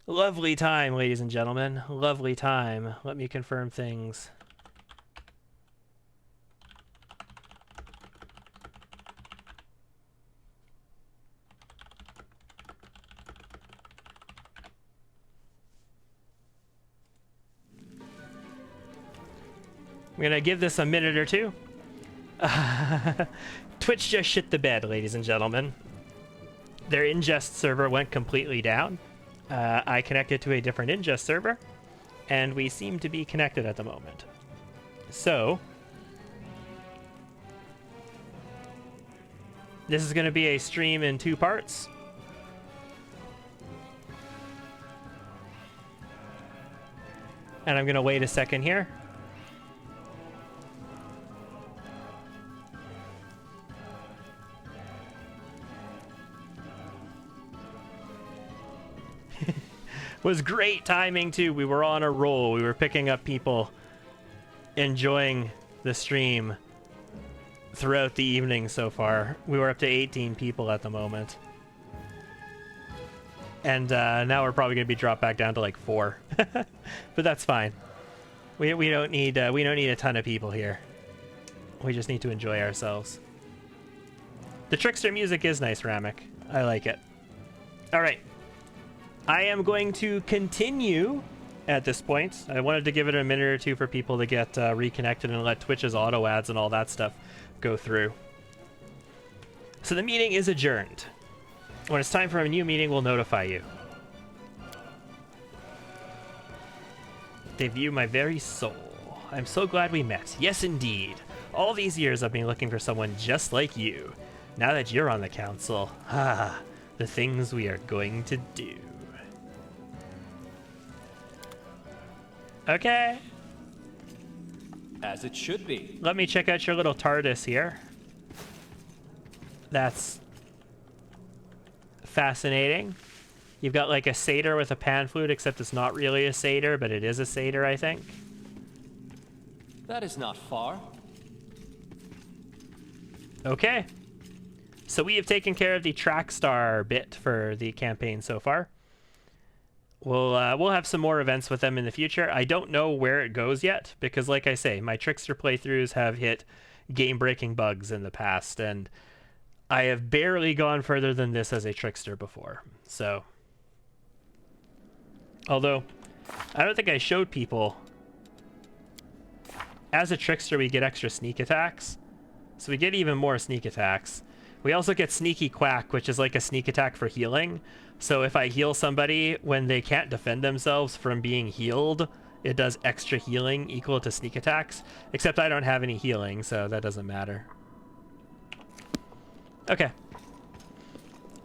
Lovely time, ladies and gentlemen. Lovely time. Let me confirm things. I'm gonna give this a minute or two. Twitch just shit the bed, ladies and gentlemen. Their ingest server went completely down. I connected to a different ingest server, and we seem to be connected at the moment. So, this is going to be a stream in 2 parts. And I'm going to wait a second here. Was great timing too. We were on a roll. We were picking up people, enjoying the stream throughout the evening so far. We were up to 18 people at the moment, and now we're probably going to be dropped back down to like 4. But that's fine. We don't need a ton of people here. We just need to enjoy ourselves. The Trickster music is nice, Ramek. I like it. All right. I am going to continue at this point. I wanted to give it a minute or two for people to get reconnected and let Twitch's auto ads and all that stuff go through. So the meeting is adjourned. When it's time for a new meeting, we'll notify you. They view my very soul. I'm so glad we met. Yes, indeed. All these years I've been looking for someone just like you. Now that you're on the council, the things we are going to do. Okay. As it should be. Let me check out your little TARDIS here. That's fascinating. You've got like a satyr with a pan flute, except it's not really a satyr, but it is a satyr, I think. That is not far. Okay. So we have taken care of the Trickster bit for the campaign so far. We'll have some more events with them in the future. I don't know where it goes yet, because like I say, my Trickster playthroughs have hit game-breaking bugs in the past, and I have barely gone further than this as a Trickster before. So, although, I don't think I showed people, as a Trickster we get extra sneak attacks, so we get even more sneak attacks. We also get Sneaky Quack, which is like a sneak attack for healing. So if I heal somebody when they can't defend themselves from being healed, it does extra healing equal to sneak attacks. Except I don't have any healing, so that doesn't matter. Okay.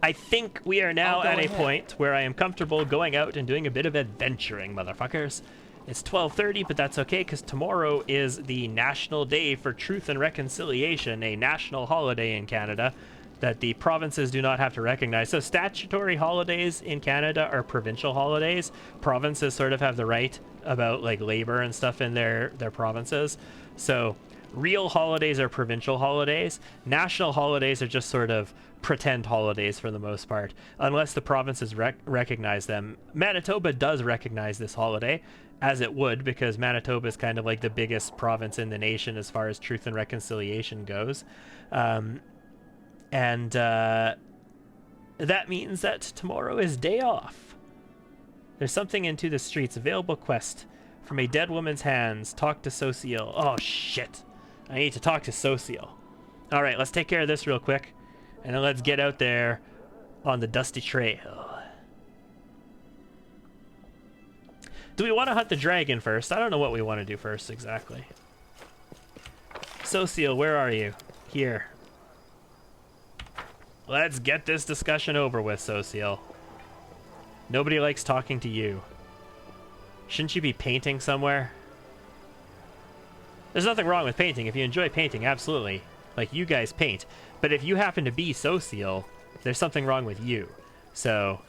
I think we are now at a point where I am comfortable going out and doing a bit of adventuring, motherfuckers. It's 12:30, but that's okay, because tomorrow is the National Day for Truth and Reconciliation, a national holiday in Canada that the provinces do not have to recognize. So statutory holidays in Canada are provincial holidays. Provinces sort of have the right about like labor and stuff in their provinces. So real holidays are provincial holidays. National holidays are just sort of pretend holidays for the most part, unless the provinces recognize them. Manitoba does recognize this holiday, as it would, because Manitoba is kind of like the biggest province in the nation as far as truth and reconciliation goes. And that means that tomorrow is day off. There's something into the streets. Available quest. From a dead woman's hands. Talk to Social. Oh, shit. I need to talk to Social. Alright, let's take care of this real quick. And then let's get out there on the dusty trail. Do we want to hunt the dragon first? I don't know what we want to do first, exactly. Social, where are you? Here. Let's get this discussion over with, Social. Nobody likes talking to you. Shouldn't you be painting somewhere? There's nothing wrong with painting. If you enjoy painting, absolutely. Like, you guys paint. But if you happen to be Social, there's something wrong with you. So...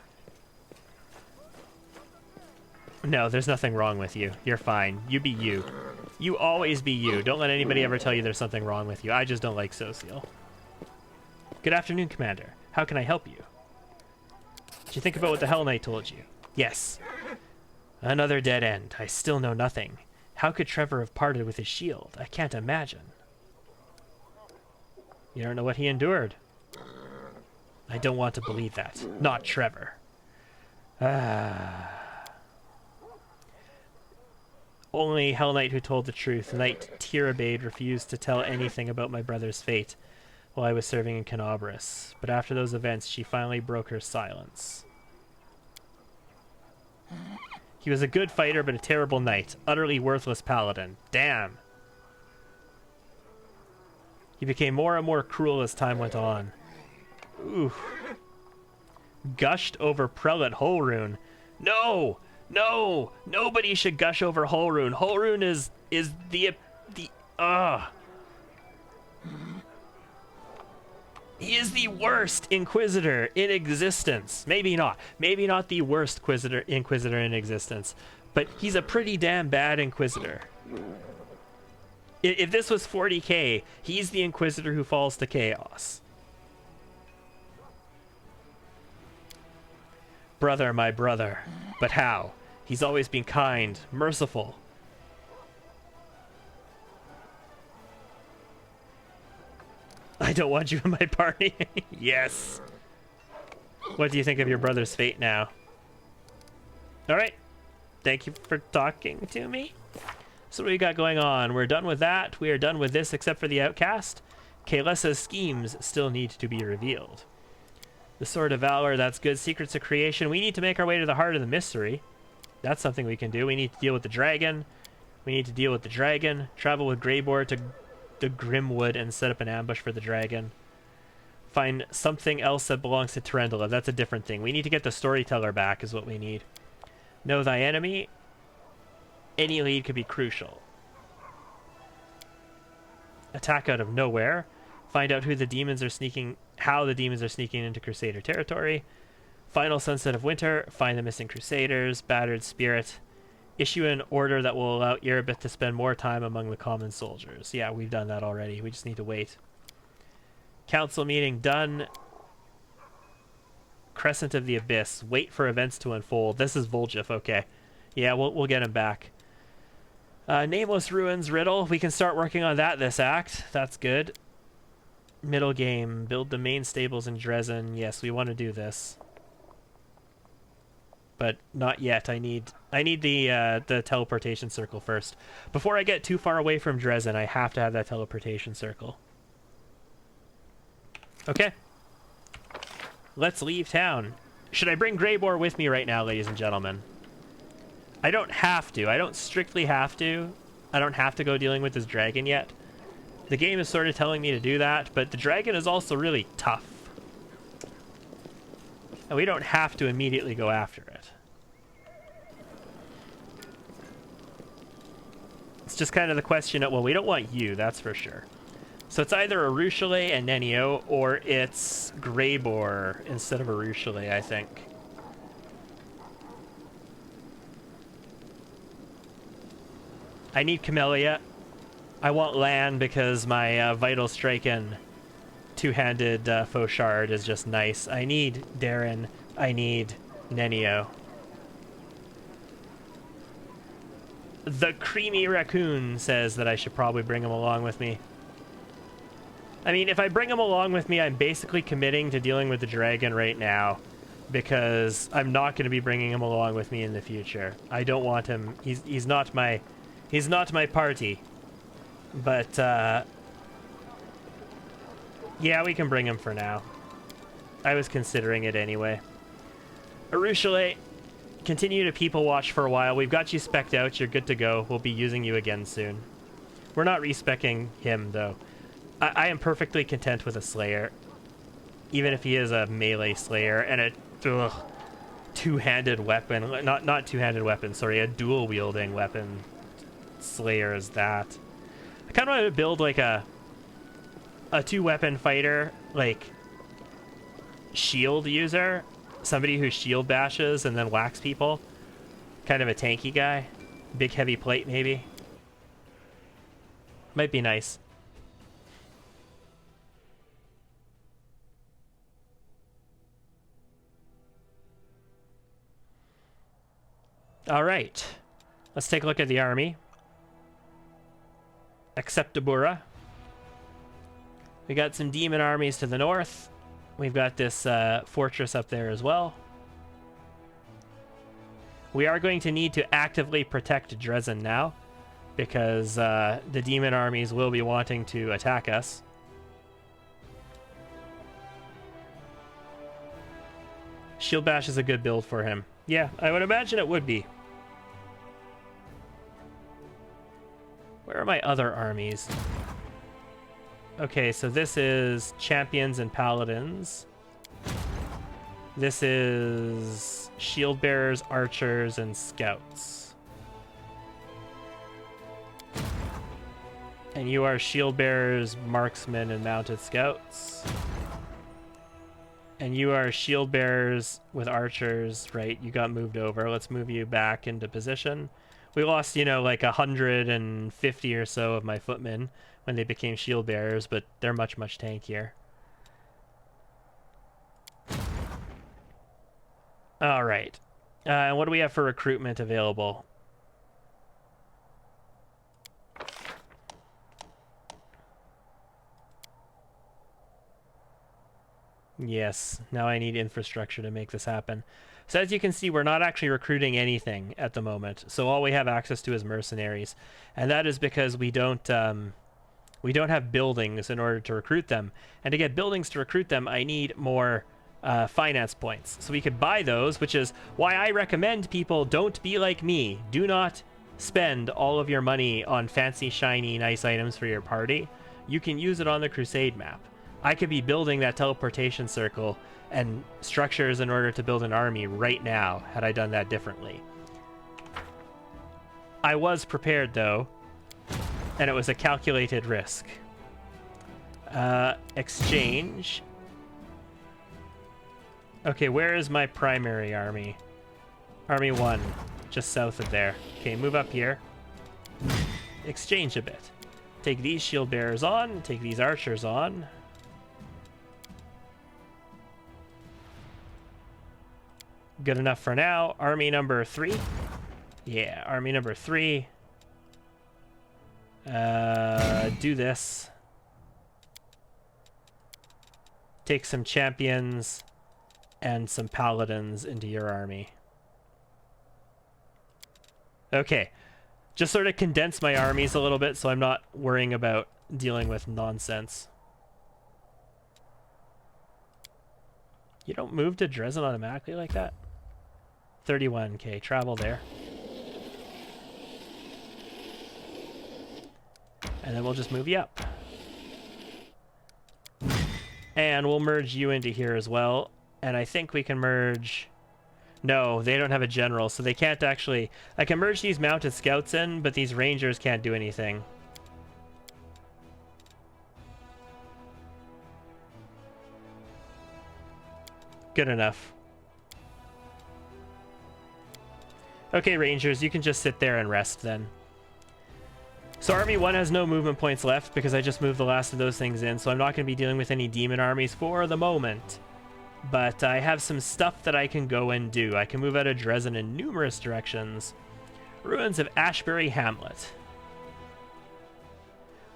no, there's nothing wrong with you. You're fine. You be you. You always be you. Don't let anybody ever tell you there's something wrong with you. I just don't like Social. Good afternoon, Commander. How can I help you? Did you think about what the Hell Knight told you? Yes. Another dead end. I still know nothing. How could Trevor have parted with his shield? I can't imagine. You don't know what he endured. I don't want to believe that. Not Trevor. Only Hell Knight who told the truth. Knight Tirabade refused to tell anything about my brother's fate while I was serving in Canobris. But after those events, she finally broke her silence. He was a good fighter, but a terrible knight. Utterly worthless paladin. Damn. He became more and more cruel as time went on. Oof. Gushed over Prelate Holrune. No! No! Nobody should gush over Holrune. Holrune is the He is the worst Inquisitor in existence. Maybe not. Maybe not the worst Inquisitor in existence. But he's a pretty damn bad Inquisitor. If this was 40k, he's the Inquisitor who falls to chaos. Brother, my brother. But how? He's always been kind, merciful. I don't want you in my party. Yes. What do you think of your brother's fate now? Alright. Thank you for talking to me. So what do we got going on? We're done with that. We are done with this except for the Outcast. Kalesa's schemes still need to be revealed. The Sword of Valor, that's good. Secrets of Creation. We need to make our way to the heart of the mystery. That's something we can do. We need to deal with the dragon. Travel with Greybor to the Grimwood and set up an ambush for the dragon. Find something else that belongs to Terendala. That's a different thing. We need to get the Storyteller back is what we need. Know thy enemy. Any lead could be crucial. Attack out of nowhere. Find out who the demons are sneaking, how the demons are sneaking into Crusader territory. Final Sunset of Winter. Find the missing Crusaders. Battered Spirit. Issue an order that will allow Erebeth to spend more time among the common soldiers. Yeah, we've done that already. We just need to wait. Council meeting done. Crescent of the Abyss. Wait for events to unfold. This is Vol'jif. Okay. Yeah, we'll get him back. Nameless Ruins riddle. We can start working on that this act. That's good. Middle game. Build the main stables in Dresden. Yes, we want to do this. But not yet. I need the teleportation circle first. Before I get too far away from Dresden, I have to have that teleportation circle. Okay. Let's leave town. Should I bring Greybor with me right now, ladies and gentlemen? I don't have to. I don't strictly have to. I don't have to go dealing with this dragon yet. The game is sort of telling me to do that, but the dragon is also really tough. And we don't have to immediately go after it. It's just kind of the question of, well, we don't want you, that's for sure. So it's either Arushale and Nenio, or it's Greybor instead of Arushale, I think. I need Camellia. I want land because my Vital Strike and two-handed Fauchard is just nice. I need Darren. I need Nenio. The Creamy Raccoon says that I should probably bring him along with me. I mean, if I bring him along with me, I'm basically committing to dealing with the dragon right now, because I'm not going to be bringing him along with me in the future. I don't want him. He's not my party. But yeah, we can bring him for now. I was considering it anyway. Arushale, continue to people watch for a while. We've got you spec'd out. You're good to go. We'll be using you again soon. We're not respecing him though. I am perfectly content with a Slayer, even if he is a melee Slayer and a two-handed weapon. Not two-handed weapon. Sorry, a dual-wielding weapon Slayer is that. I kind of want to build like a two-weapon fighter, like shield user, somebody who shield bashes and then whacks people. Kind of a tanky guy, big heavy plate maybe. Might be nice. All right. Let's take a look at the army. Acceptabura. We got some demon armies to the north. We've got this fortress up there as well. We are going to need to actively protect Dresden now, because the demon armies will be wanting to attack us. Shield Bash is a good build for him. Yeah, I would imagine it would be. Where are my other armies? Okay, so this is champions and paladins. This is shield bearers, archers, and scouts. And you are shield bearers, marksmen, and mounted scouts. And you are shield bearers with archers, right? You got moved over. Let's move you back into position. We lost, you know, like 150 or so of my footmen when they became shield bearers, but they're much, much tankier. All right. And what do we have for recruitment available? Yes, now I need infrastructure to make this happen. So as you can see, we're not actually recruiting anything at the moment. So all we have access to is mercenaries. And that is because we don't have buildings in order to recruit them. And to get buildings to recruit them, I need more finance points. So we could buy those, which is why I recommend people don't be like me. Do not spend all of your money on fancy, shiny, nice items for your party. You can use it on the Crusade map. I could be building that teleportation circle and structures in order to build an army right now had I done that differently. I was prepared though, and it was a calculated risk. Exchange. Okay, where is my primary army? Army 1, just south of there. Okay, move up here. Exchange a bit. Take these shield bearers on, take these archers on. Good enough for now. Army number 3. Yeah, army number 3. Do this. Take some champions and some paladins into your army. Okay. Just sort of condense my armies a little bit so I'm not worrying about dealing with nonsense. You don't move to Dresden automatically like that? 31k, travel there. And then we'll just move you up. And we'll merge you into here as well. And I think we can merge... No, they don't have a general, so they can't actually... I can merge these mounted scouts in, but these rangers can't do anything. Good enough. Okay, rangers, you can just sit there and rest then. So Army 1 has no movement points left because I just moved the last of those things in, so I'm not going to be dealing with any demon armies for the moment. But I have some stuff that I can go and do. I can move out of Dresden in numerous directions. Ruins of Ashbury Hamlet.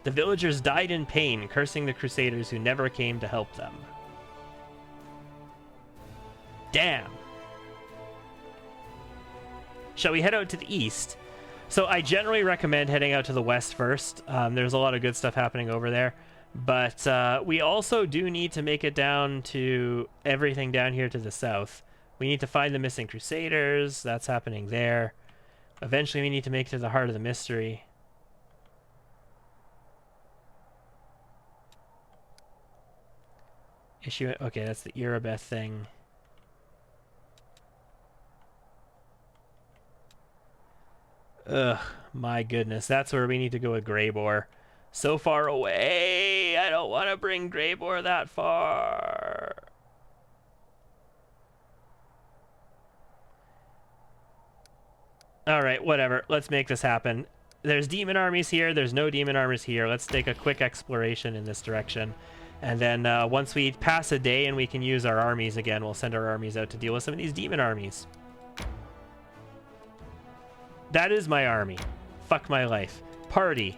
The villagers died in pain, cursing the crusaders who never came to help them. Damn. Shall we head out to the east? So I generally recommend heading out to the west first. There's a lot of good stuff happening over there. But we also do need to make it down to everything down here to the south. We need to find the missing crusaders. That's happening there. Eventually we need to make it to the heart of the mystery. Okay, that's the Erebeth thing. Ugh, my goodness. That's where we need to go with Greybore. So far away. I don't want to bring Greybore that far. Alright, whatever. Let's make this happen. There's demon armies here. There's no demon armies here. Let's take a quick exploration in this direction. And then once we pass a day and we can use our armies again, we'll send our armies out to deal with some of these demon armies. That is my army. Fuck my life. Party.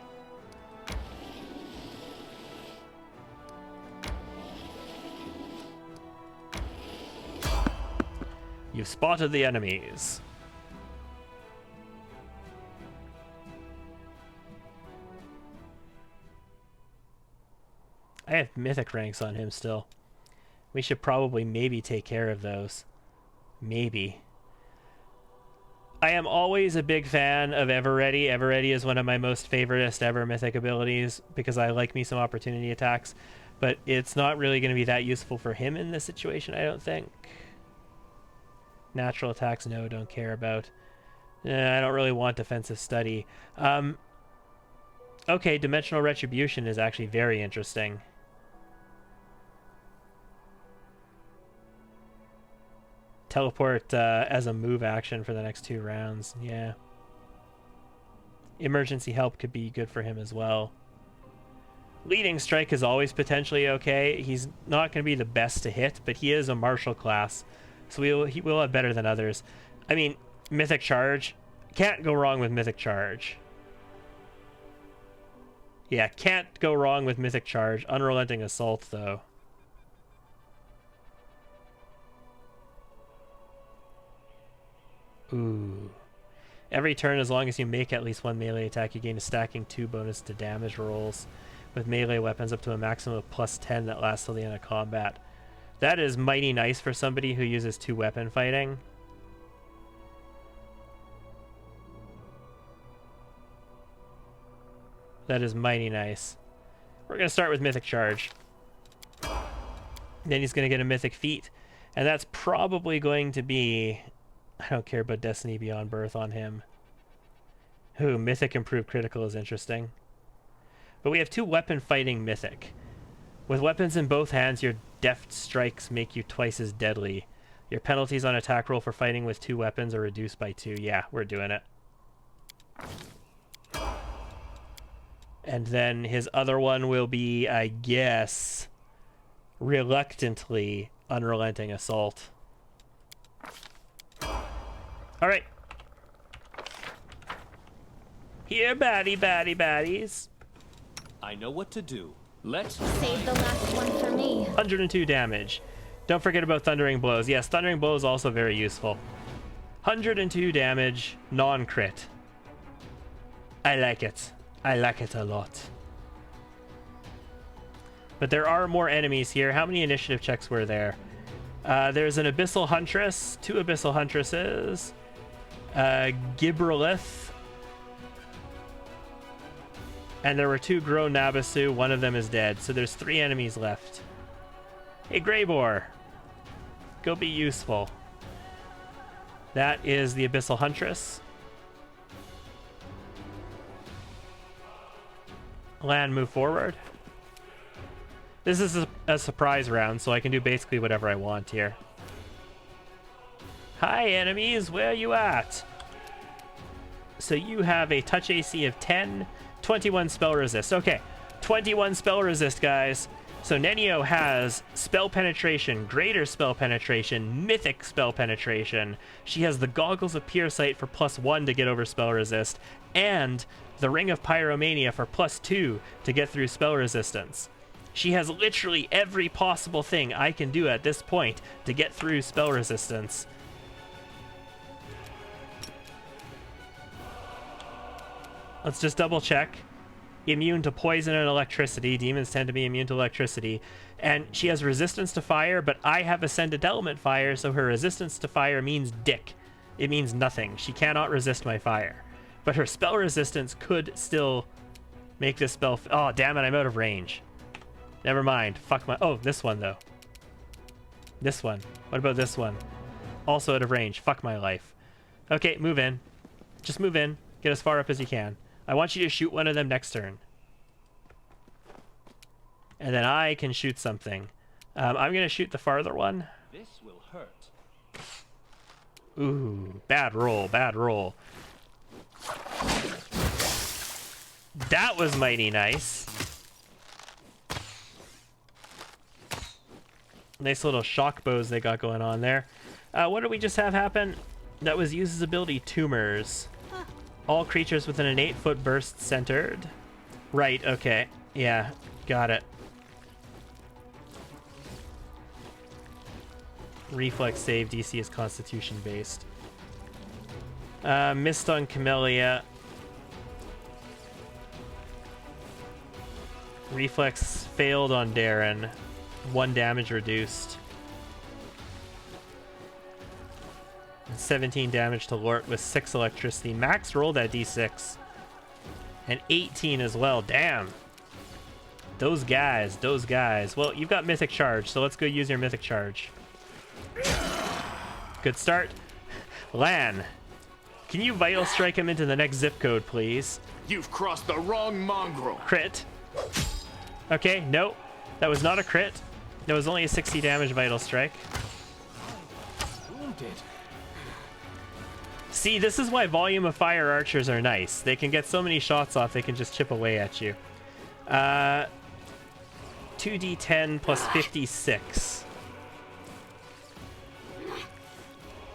You've spotted the enemies. I have mythic ranks on him still. We should probably maybe take care of those. Maybe. I am always a big fan of Ever-Ready. Ever-Ready is one of my most favoriteest ever mythic abilities because I like me some opportunity attacks, but it's not really going to be that useful for him in this situation, I don't think. Natural attacks, no, don't care about. I don't really want defensive study. Okay, dimensional retribution is actually very interesting. Teleport as a move action for the next 2 rounds. Yeah. Emergency help could be good for him as well. Leading strike is always potentially okay. He's not going to be the best to hit, but he is a martial class, so he will have better than others. I mean, mythic charge. Can't go wrong with mythic charge. Yeah, can't go wrong with mythic charge. Unrelenting assault, though. Ooh. Every turn, as long as you make at least 1 melee attack, you gain a stacking 2 bonus to damage rolls with melee weapons up to a maximum of +10 that lasts till the end of combat. That is mighty nice for somebody who uses 2 weapon fighting. That is mighty nice. We're going to start with Mythic Charge. Then he's going to get a Mythic Feat. And that's probably going to be... I don't care about Destiny Beyond Birth on him. Ooh, Mythic Improved Critical is interesting. But we have 2 weapon fighting Mythic. With weapons in both hands, your deft strikes make you twice as deadly. Your penalties on attack roll for fighting with 2 weapons are reduced by 2. Yeah, we're doing it. And then his other one will be, I guess, reluctantly Unrelenting Assault. All right. Here, baddies. I know what to do. Let's save the last one for me. 102 damage. Don't forget about Thundering Blows. Yes, Thundering Blows also very useful. 102 damage, non-crit. I like it. I like it a lot. But there are more enemies here. How many initiative checks were there? There's an Abyssal Huntress, 2 Abyssal Huntresses, Gibralith, and there were 2 Grow Nabasu. One of them is dead, so there's 3 enemies left. Hey, Greyboar, go be useful. That is the Abyssal Huntress. Land, move forward. This is a surprise round, so I can do basically whatever I want here. Hi, enemies, where you at? So you have a touch AC of 10, 21 spell resist. Okay, 21 spell resist, guys. So Nenio has spell penetration, greater spell penetration, mythic spell penetration. She has the goggles of Piersight for +1 to get over spell resist, and the Ring of Pyromania for +2 to get through spell resistance. She has literally every possible thing I can do at this point to get through spell resistance. Let's just double check. Immune to poison and electricity. Demons tend to be immune to electricity. And she has resistance to fire, but I have Ascended Element Fire, so her resistance to fire means dick. It means nothing. She cannot resist my fire. But her spell resistance could still make this spell... Oh, damn it, I'm out of range. Never mind. Fuck my... Oh, this one, though. This one. What about this one? Also out of range. Fuck my life. Okay, move in. Just move in. Get as far up as you can. I want you to shoot one of them next turn. And then I can shoot something. I'm going to shoot the farther one. This will hurt. Ooh, bad roll, bad roll. That was mighty nice. Nice little shock bows they got going on there. What did we just have happen? That was use his ability, Tumors. All creatures within an 8-foot burst centered. Right, okay. Yeah, got it. Reflex save, DC is Constitution based. Missed on Camellia. Reflex failed on Darren. 1 damage reduced. And 17 damage to Lort with 6 electricity. Max rolled that d6. And 18 as well. Damn. Those guys. Well, you've got Mythic Charge, so let's go use your Mythic Charge. Good start. Lan, can you Vital Strike him into the next zip code, please? You've crossed the wrong mongrel. Crit. Okay, no. That was not a crit. That was only a 60 damage Vital Strike. Wounded. See, this is why Volume of Fire archers are nice. They can get so many shots off, they can just chip away at you. 2d10 plus 56.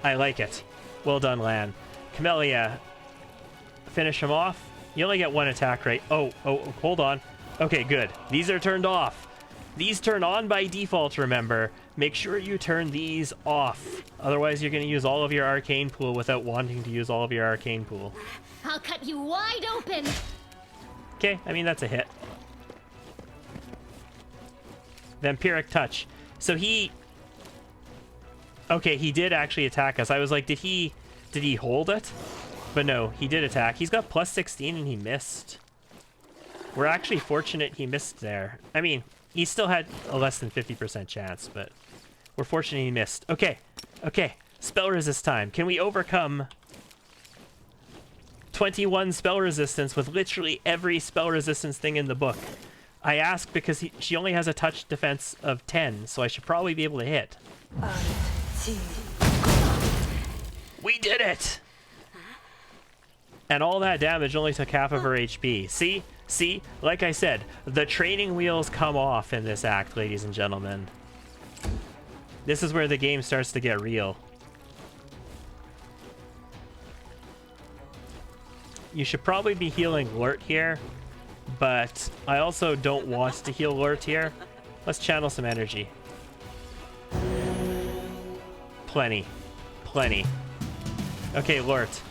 I like it. Well done, Lan. Camellia, finish him off. You only get 1 attack, right? Oh, hold on. Okay, good. These are turned off. These turn on by default, remember. Make sure you turn these off. Otherwise, you're going to use all of your arcane pool without wanting to use all of your arcane pool. I'll cut you wide open. Okay, I mean, that's a hit. Vampiric Touch. So he... Okay, he did actually attack us. I was like, did he hold it? But no, he did attack. He's got plus 16 and he missed. We're actually fortunate he missed there. I mean, he still had a less than 50% chance, but we're fortunate he missed. Okay. Spell resist time. Can we overcome 21 spell resistance with literally every spell resistance thing in the book? I ask because she only has a touch defense of 10, so I should probably be able to hit. We did it! And all that damage only took half of her HP. See, like I said, the training wheels come off in this act, ladies and gentlemen. This is where the game starts to get real. You should probably be healing Lort here, but I also don't want to heal Lort here. Let's channel some energy. Plenty. Okay, Lort.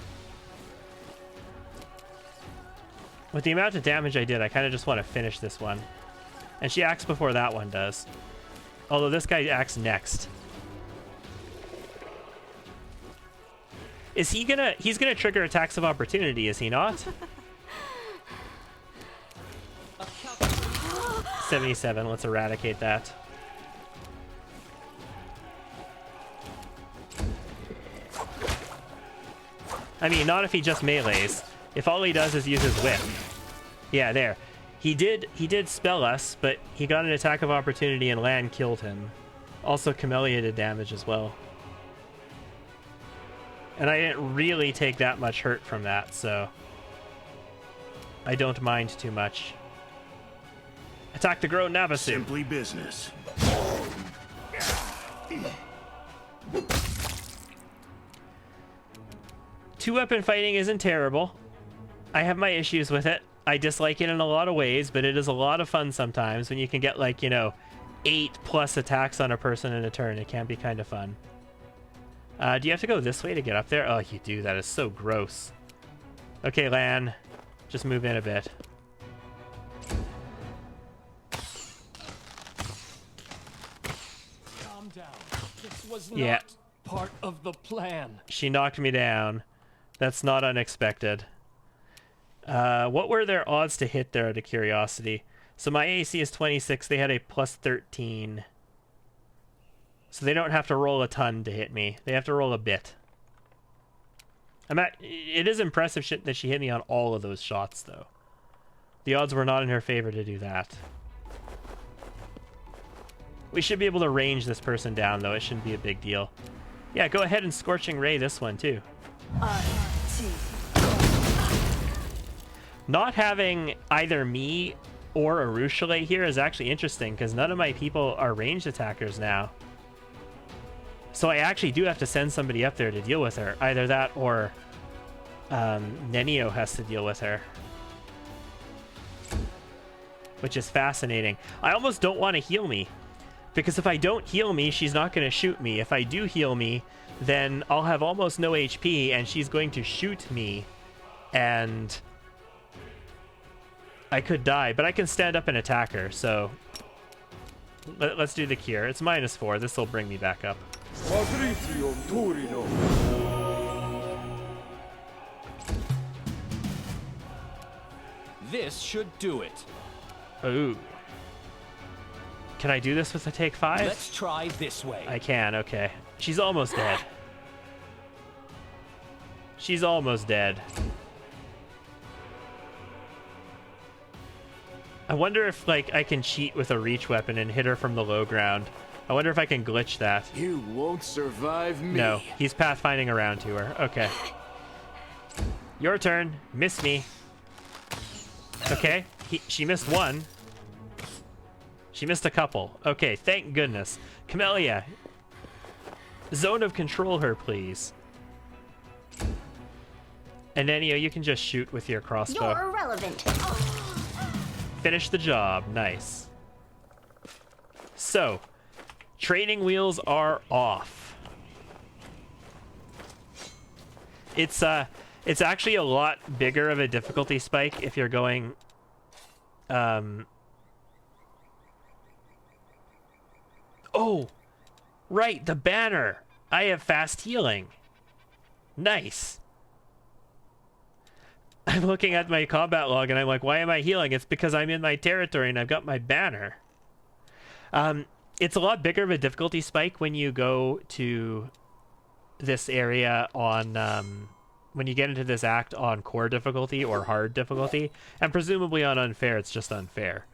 With the amount of damage I did, I kind of just want to finish this one. And she acts before that one does. Although this guy acts next. Is he gonna... He's gonna trigger attacks of opportunity, is he not? 77, let's eradicate that. I mean, not if he just melees. If all he does is use his whip. Yeah, there. He did spell us, but he got an attack of opportunity and Lan killed him. Also, Camellia did damage as well. And I didn't really take that much hurt from that, so I don't mind too much. Attack the Grown Navasu. Simply business. Two-weapon fighting isn't terrible. I have my issues with it. I dislike it in a lot of ways, but it is a lot of fun sometimes when you can get, like, 8+ attacks on a person in a turn. It can be kind of fun. Do you have to go this way to get up there? Oh, you do. That is so gross. Okay, Lan. Just move in a bit. Calm down. This was Yeah. not part of the plan. She knocked me down. That's not unexpected. What were their odds to hit there out of curiosity? So my AC is 26. They had a plus 13. So they don't have to roll a ton to hit me. They have to roll a bit. It is impressive that she hit me on all of those shots, though. The odds were not in her favor to do that. We should be able to range this person down, though. It shouldn't be a big deal. Yeah, go ahead and Scorching Ray this one, too. Not having either me or Arushale here is actually interesting, because none of my people are ranged attackers now. So I actually do have to send somebody up there to deal with her. Either that or Nenio has to deal with her. Which is fascinating. I almost don't want to heal me. Because if I don't heal me, she's not going to shoot me. If I do heal me, then I'll have almost no HP, and she's going to shoot me. And I could die, but I can stand up and attack her, so let's do the cure. It's -4. This will bring me back up. This should do it. Ooh. Can I do this with a take 5? Let's try this way. I can, okay. She's almost dead. She's almost dead. I wonder if, like, I can cheat with a reach weapon and hit her from the low ground. I wonder if I can glitch that. You won't survive me. No, he's pathfinding around to her. Okay. Your turn. Miss me. Okay, she missed one. She missed a couple. Okay, thank goodness. Camellia, zone of control her, please. And Nenio, you can just shoot with your crossbow. You're irrelevant. Finish the job. Nice. So, training wheels are off. It's actually a lot bigger of a difficulty spike if you're going Oh, right, the banner. I have fast healing. Nice. I'm looking at my combat log and I'm like, why am I healing? It's because I'm in my territory and I've got my banner. It's a lot bigger of a difficulty spike when you go to this area on, when you get into this act on core difficulty or hard difficulty, and presumably on unfair, it's just unfair.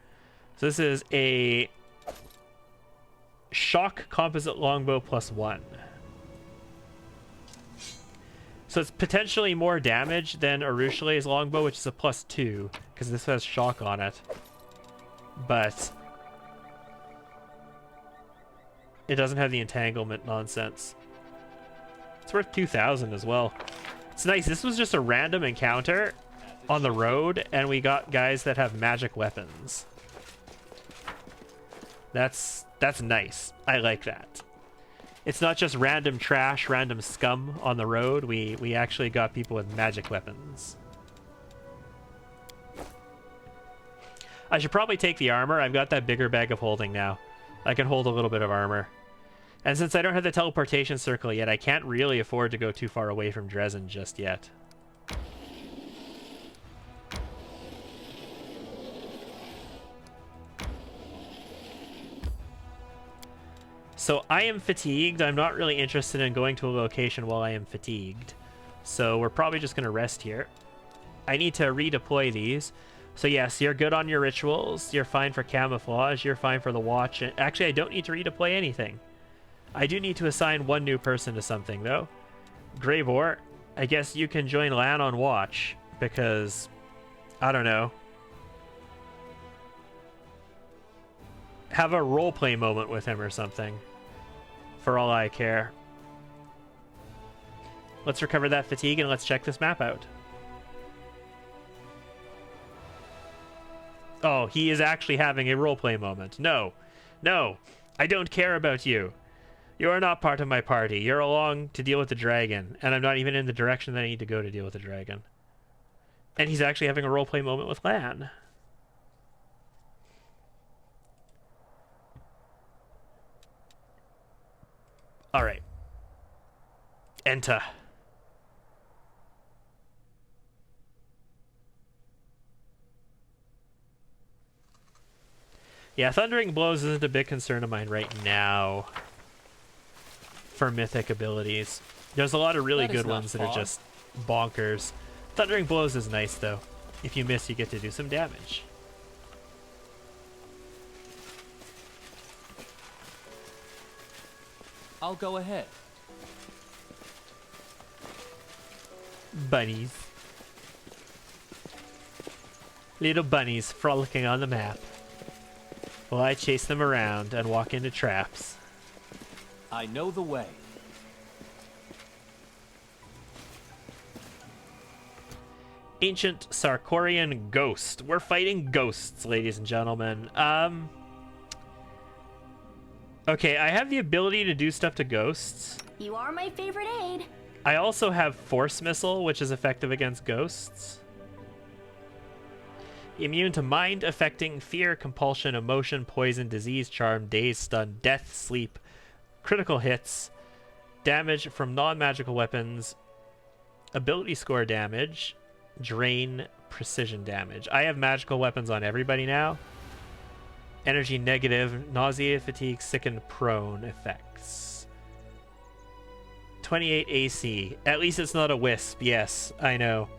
So this is a shock composite longbow +1. So it's potentially more damage than Arushale's longbow, which is a +2, because this has shock on it. But it doesn't have the entanglement nonsense. It's worth 2,000 as well. It's nice. This was just a random encounter on the road, and we got guys that have magic weapons. That's nice. I like that. It's not just random trash, random scum on the road. We actually got people with magic weapons. I should probably take the armor. I've got that bigger bag of holding now. I can hold a little bit of armor. And since I don't have the teleportation circle yet, I can't really afford to go too far away from Dresden just yet. So I am fatigued. I'm not really interested in going to a location while I am fatigued. So we're probably just going to rest here. I need to redeploy these. So yes, you're good on your rituals. You're fine for camouflage. You're fine for the watch. Actually, I don't need to redeploy anything. I do need to assign one new person to something, though. Gravor, I guess you can join Lan on watch, because, I don't know. Have a roleplay moment with him or something, for all I care. Let's recover that fatigue and let's check this map out. Oh, he is actually having a roleplay moment. No, no, I don't care about you. You are not part of my party. You're along to deal with the dragon, and I'm not even in the direction that I need to go to deal with the dragon. And he's actually having a roleplay moment with Lan. Alright. Enter. Yeah, Thundering Blows isn't a big concern of mine right now for mythic abilities. There's a lot of really good ones that are just bonkers. Thundering Blows is nice, though. If you miss, you get to do some damage. I'll go ahead. Bunnies. Little bunnies frolicking on the map, while I chase them around and walk into traps. I know the way. Ancient Sarkorian Ghost. We're fighting ghosts, ladies and gentlemen. Okay, I have the ability to do stuff to ghosts. You are my favorite aide. I also have Force Missile, which is effective against ghosts. Immune to mind affecting fear, compulsion, emotion, poison, disease, charm, daze, stun, death, sleep, critical hits, damage from non-magical weapons, ability score damage, drain, precision damage. I have magical weapons on everybody now. Energy negative, nausea, fatigue, sicken, prone effects. 28 AC. At least it's not a wisp. Yes, I know.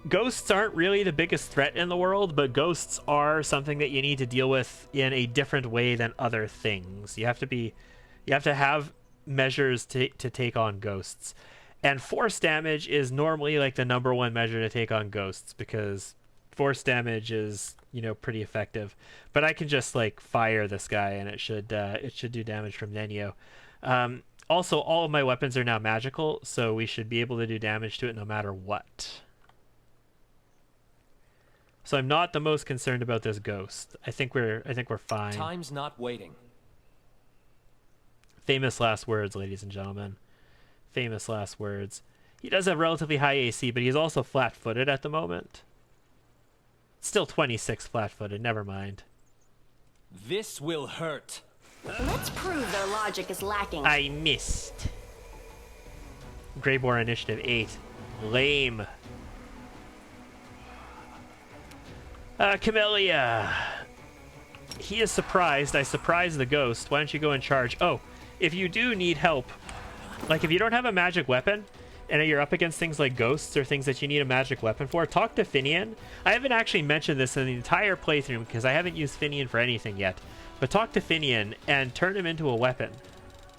Ghosts aren't really the biggest threat in the world, but ghosts are something that you need to deal with in a different way than other things. You have to have measures to take on ghosts. And force damage is normally like the #1 measure to take on ghosts, because force damage is, you know, pretty effective. But I can just like fire this guy and it should do damage from Nenio. Also, all of my weapons are now magical, so we should be able to do damage to it no matter what. So I'm not the most concerned about this ghost. I think we're fine. Time's not waiting. Famous last words, ladies and gentlemen. Famous last words. He does have relatively high AC, but he's also flat-footed at the moment. Still 26 flat-footed, never mind. This will hurt. Let's prove their logic is lacking. I missed. Greyboar initiative 8. Lame. Camellia. He is surprised. I surprised the ghost. Why don't you go in charge? Oh, if you do need help, like if you don't have a magic weapon and you're up against things like ghosts or things that you need a magic weapon for, talk to Finian. I haven't actually mentioned this in the entire playthrough because I haven't used Finian for anything yet. But talk to Finian and turn him into a weapon,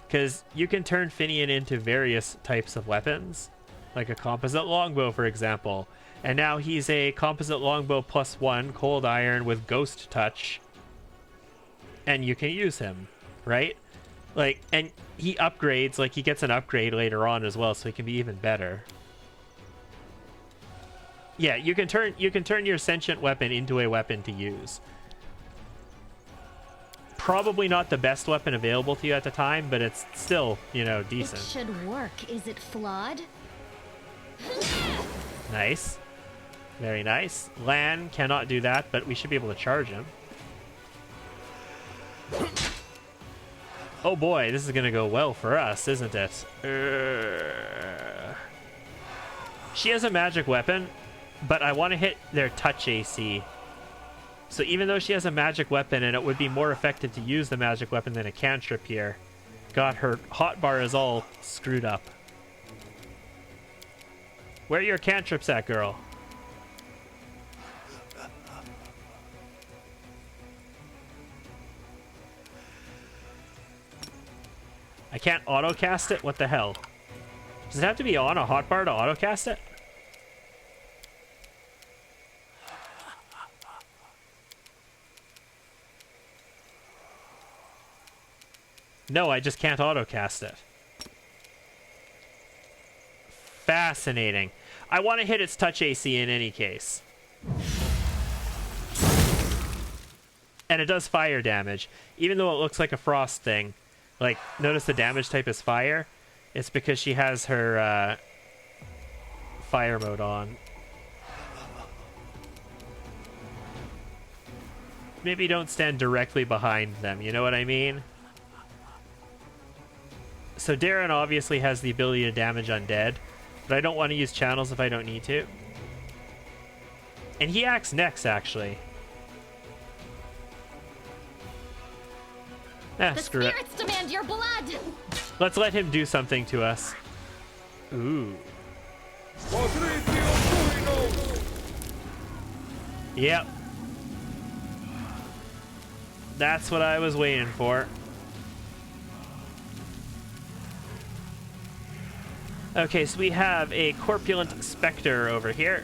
because you can turn Finian into various types of weapons, like a composite longbow, for example. And now he's a composite longbow +1 cold iron with ghost touch, and you can use him, right? Like, and he upgrades, like he gets an upgrade later on as well, so he can be even better. Yeah, you can turn your sentient weapon into a weapon to use. Probably not the best weapon available to you at the time, but it's still, you know, decent. It should work. Is it flawed? Nice. Very nice. Lan cannot do that, but we should be able to charge him. Oh boy, this is going to go well for us, isn't it? She has a magic weapon, but I want to hit their touch AC. So even though she has a magic weapon, and it would be more effective to use the magic weapon than a cantrip here, God, her hotbar is all screwed up. Where are your cantrips at, girl? I can't auto-cast it? What the hell? Does it have to be on a hotbar to auto-cast it? No, I just can't auto-cast it. Fascinating. I want to hit its touch AC in any case. And it does fire damage. Even though it looks like a frost thing. Like, notice the damage type is fire. It's because she has her fire mode on. Maybe don't stand directly behind them, you know what I mean? So Darren obviously has the ability to damage undead, but I don't want to use channels if I don't need to. And he acts next, actually. The Screw it. spirits demand your blood. Let's let him do something to us. Ooh. Yep. That's what I was waiting for. Okay, so we have a corpulent specter over here.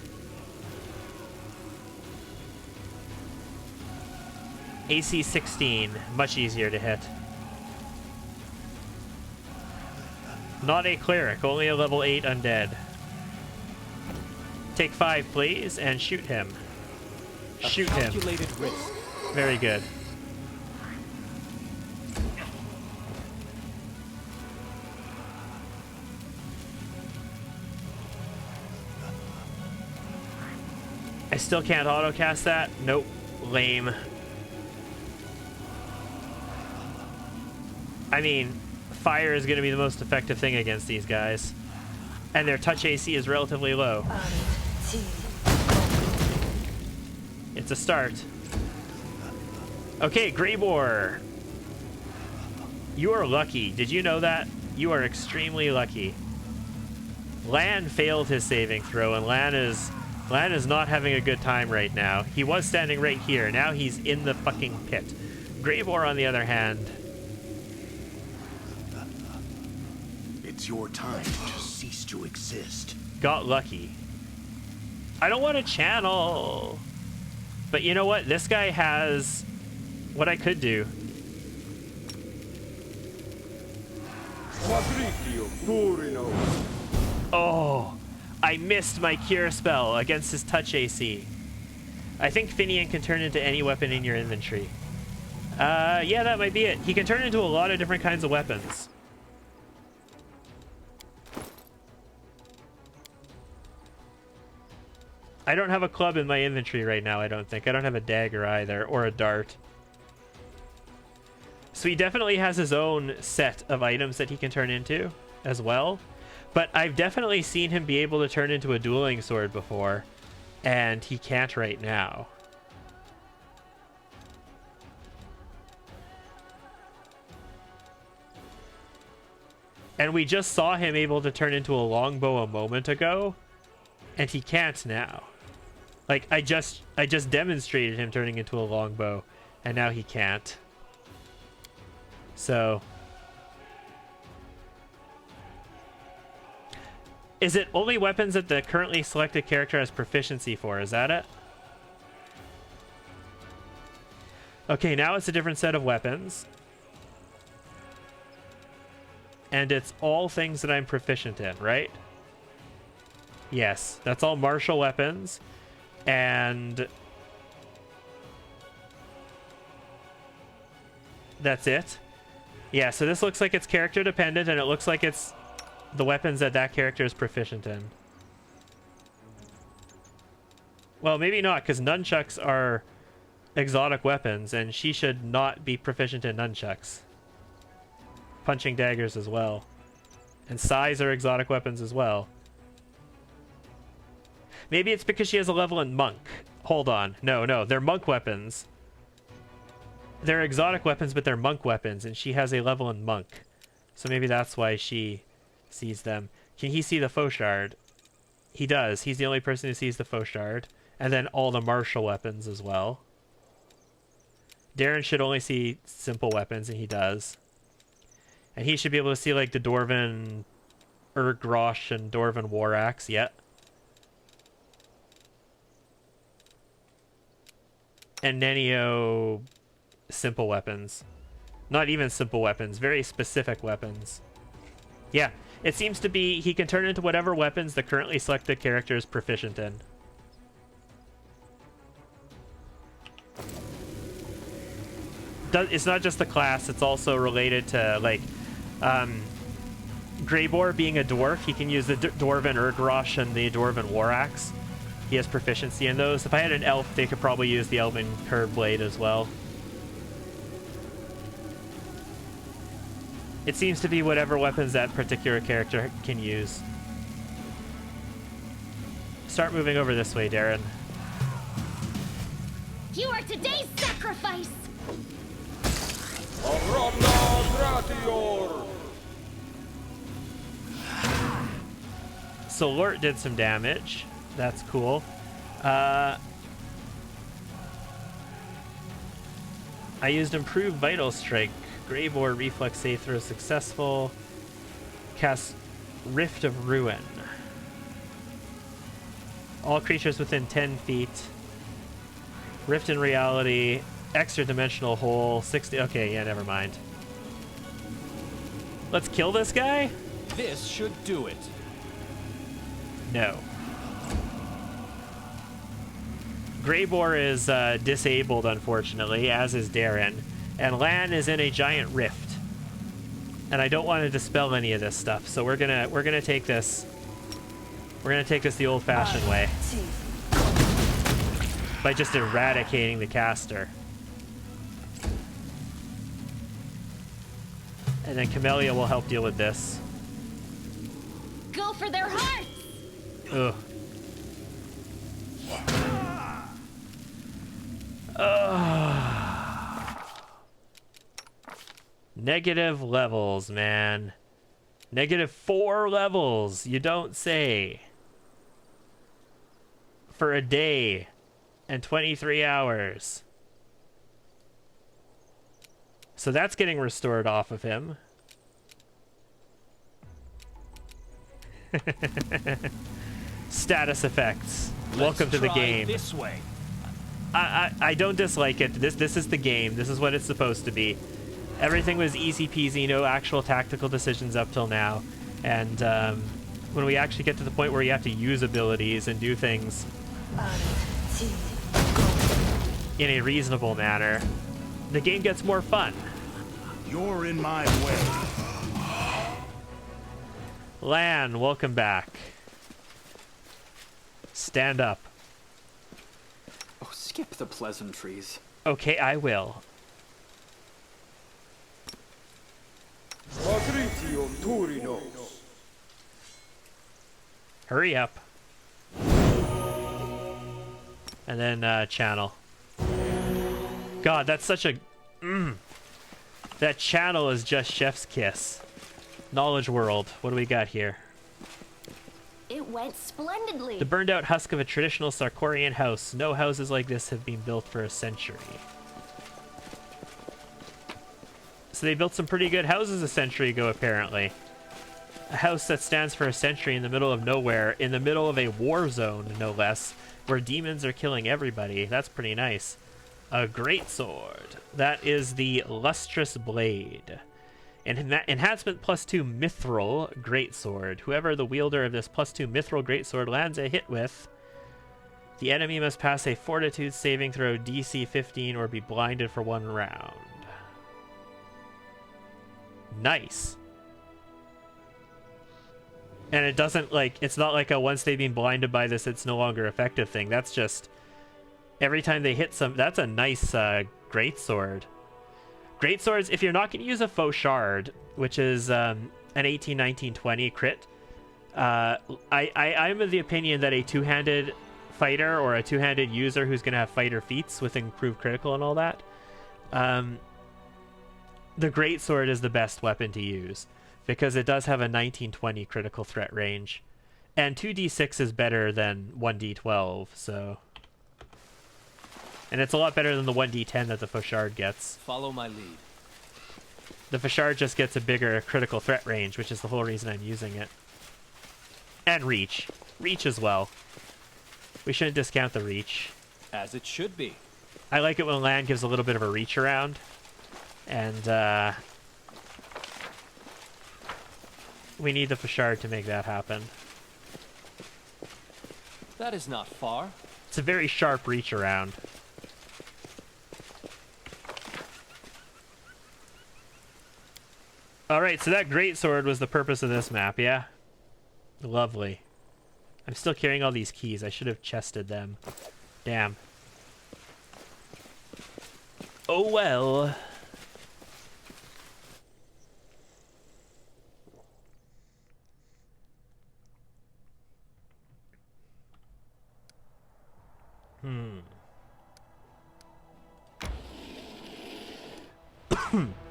AC 16, much easier to hit. Not a cleric, only a level 8 undead. Take 5, please, and shoot him. Shoot him. Calculated risk. Very good. I still can't autocast that? Nope. Lame. I mean, fire is going to be the most effective thing against these guys. And their touch AC is relatively low. It's a start. Okay, Greybor. You are lucky. Did you know that? You are extremely lucky. Lan failed his saving throw, and Lan is not having a good time right now. He was standing right here. Now he's in the fucking pit. Greybor, on the other hand... It's your time to cease to exist. Got lucky. I don't want to channel. But you know what? This guy has what I could do. Oh, I missed my cure spell against his touch AC. I think Finian can turn into any weapon in your inventory. Yeah, that might be it. He can turn into a lot of different kinds of weapons. I don't have a club in my inventory right now, I don't think. I don't have a dagger either, or a dart. So he definitely has his own set of items that he can turn into as well. But I've definitely seen him be able to turn into a dueling sword before, and he can't right now. And we just saw him able to turn into a longbow a moment ago, and he can't now. Like, I just demonstrated him turning into a longbow, and now he can't. So... Is it only weapons that the currently selected character has proficiency for? Is that it? Okay, now it's a different set of weapons. And it's all things that I'm proficient in, right? Yes, that's all martial weapons. And that's it. Yeah, so this looks like it's character dependent, and it looks like it's the weapons that that character is proficient in. Well, maybe not, because nunchucks are exotic weapons, and she should not be proficient in nunchucks. Punching daggers as well. And sais are exotic weapons as well. Maybe it's because she has a level in monk. Hold on. No, they're monk weapons. They're exotic weapons, but they're monk weapons, and she has a level in monk. So maybe that's why she sees them. Can he see the faux shard? He does. He's the only person who sees the faux shard. And then all the martial weapons as well. Darren should only see simple weapons, and he does. And he should be able to see, like, the Dwarven Grosh and Dwarven War Axe. Yet. And Nenio simple weapons. Not even simple weapons. Very specific weapons. Yeah. It seems to be he can turn into whatever weapons the currently selected character is proficient in. It's not just the class, it's also related to, like, Greybor being a dwarf. He can use the Dwarven Urgrosh and the Dwarven War Axe. He has proficiency in those. If I had an elf, they could probably use the Elven Curved Blade as well. It seems to be whatever weapons that particular character can use. Start moving over this way, Darren. You are today's sacrifice! So Lort did some damage. That's cool. I used Improved Vital Strike. Greybor reflex save throw successful. Cast Rift of Ruin. All creatures within 10 feet. Rift in Reality. Extra dimensional hole. 60. Okay, yeah, never mind. Let's kill this guy? This should do it. No. Greybor is disabled, unfortunately, as is Darren. And Lan is in a giant rift. And I don't want to dispel any of this stuff, so we're gonna take this. We're gonna take this the old-fashioned way. By just eradicating the caster. And then Camellia will help deal with this. Go for their hearts! Ugh. Negative levels, man. -4 levels, you don't say. For a day and 23 hours. So that's getting restored off of him. Status effects. Welcome to the game. This way. I don't dislike it. This is the game. This is what it's supposed to be. Everything was easy peasy, no actual tactical decisions up till now. And when we actually get to the point where you have to use abilities and do things in a reasonable manner, the game gets more fun. You're in my way. Lan, welcome back. Stand up. Oh, skip the pleasantries. Okay, I will. Hurry up. And then channel. God, that's such a... That channel is just chef's kiss. Knowledge world. What do we got here? It went splendidly. The burned out husk of a traditional Sarkorian house. No houses like this have been built for a century. So they built some pretty good houses a century ago, apparently. A house that stands for a century in the middle of nowhere, in the middle of a war zone, no less, where demons are killing everybody. That's pretty nice. A greatsword. That is the Lustrous Blade. Enhancement +2 Mithril Greatsword. Whoever the wielder of this +2 Mithril Greatsword lands a hit with, the enemy must pass a Fortitude saving throw DC 15 or be blinded for 1 round. Nice. And it doesn't, like, it's not like a once they've been blinded by this, it's no longer effective thing. That's just every time they hit some. That's a nice greatsword. Greatswords, if you're not going to use a faux shard, which is an 18, 19, 20 crit, I'm of the opinion that a two-handed fighter or a two-handed user who's going to have fighter feats with improved critical and all that, the greatsword is the best weapon to use because it does have a 19-20 critical threat range, and 2d6 is better than 1d12, so... And it's a lot better than the 1d10 that the Fauchard gets. Follow my lead. The Fauchard just gets a bigger critical threat range, which is the whole reason I'm using it. And reach. Reach as well. We shouldn't discount the reach. As it should be. I like it when land gives a little bit of a reach around. And, we need the Fauchard to make that happen. That is not far. It's a very sharp reach around. Alright, so that greatsword was the purpose of this map, yeah? Lovely. I'm still carrying all these keys. I should have chested them. Damn. Oh well.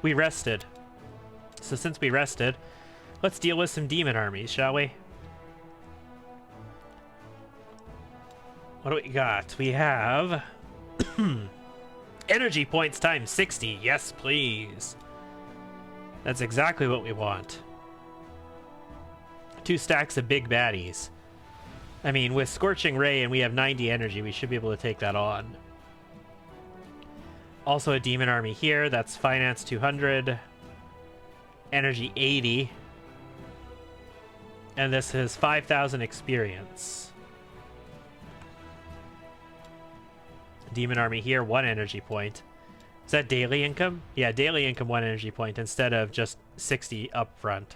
We rested. So since we rested, let's deal with some demon armies, shall we? What do we got? We have energy points times 60. Yes, please. That's exactly what we want. 2 stacks of big baddies. I mean, with Scorching Ray and we have 90 energy, we should be able to take that on. Also a demon army here. That's finance 200. Energy 80. And this is 5,000 experience. Demon army here, 1 energy point. Is that daily income? Yeah, daily income, 1 energy point instead of just 60 up front.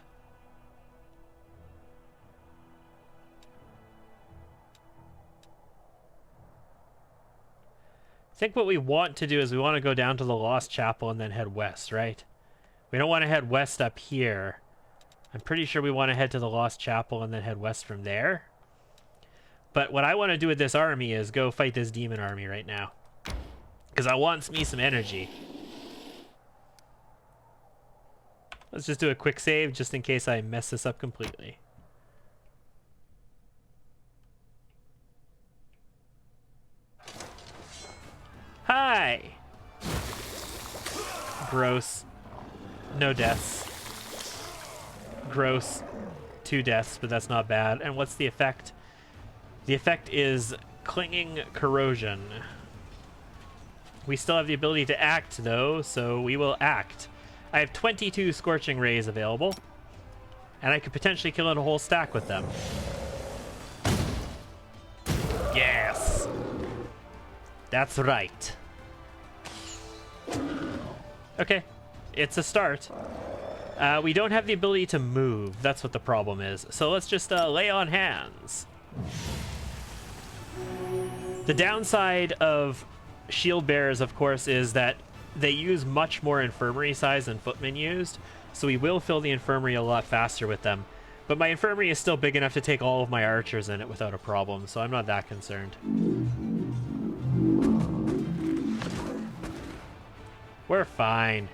I think what we want to do is we want to go down to the Lost Chapel and then head west, right? We don't want to head west up here. I'm pretty sure we want to head to the Lost Chapel and then head west from there. But what I want to do with this army is go fight this demon army right now. Because I want me some energy. Let's just do a quick save just in case I mess this up completely. Hi! Gross. No deaths. Gross. 2 deaths, but that's not bad. And what's the effect? The effect is clinging corrosion. We still have the ability to act, though, so we will act. I have 22 Scorching Rays available, and I could potentially kill in a whole stack with them. Yes! That's right. Okay, it's a start. We don't have the ability to move. That's what the problem is. So let's just lay on hands. The downside of shield bearers, of course, is that they use much more infirmary size than footmen used, so we will fill the infirmary a lot faster with them. But my infirmary is still big enough to take all of my archers in it without a problem, so I'm not that concerned. We're fine.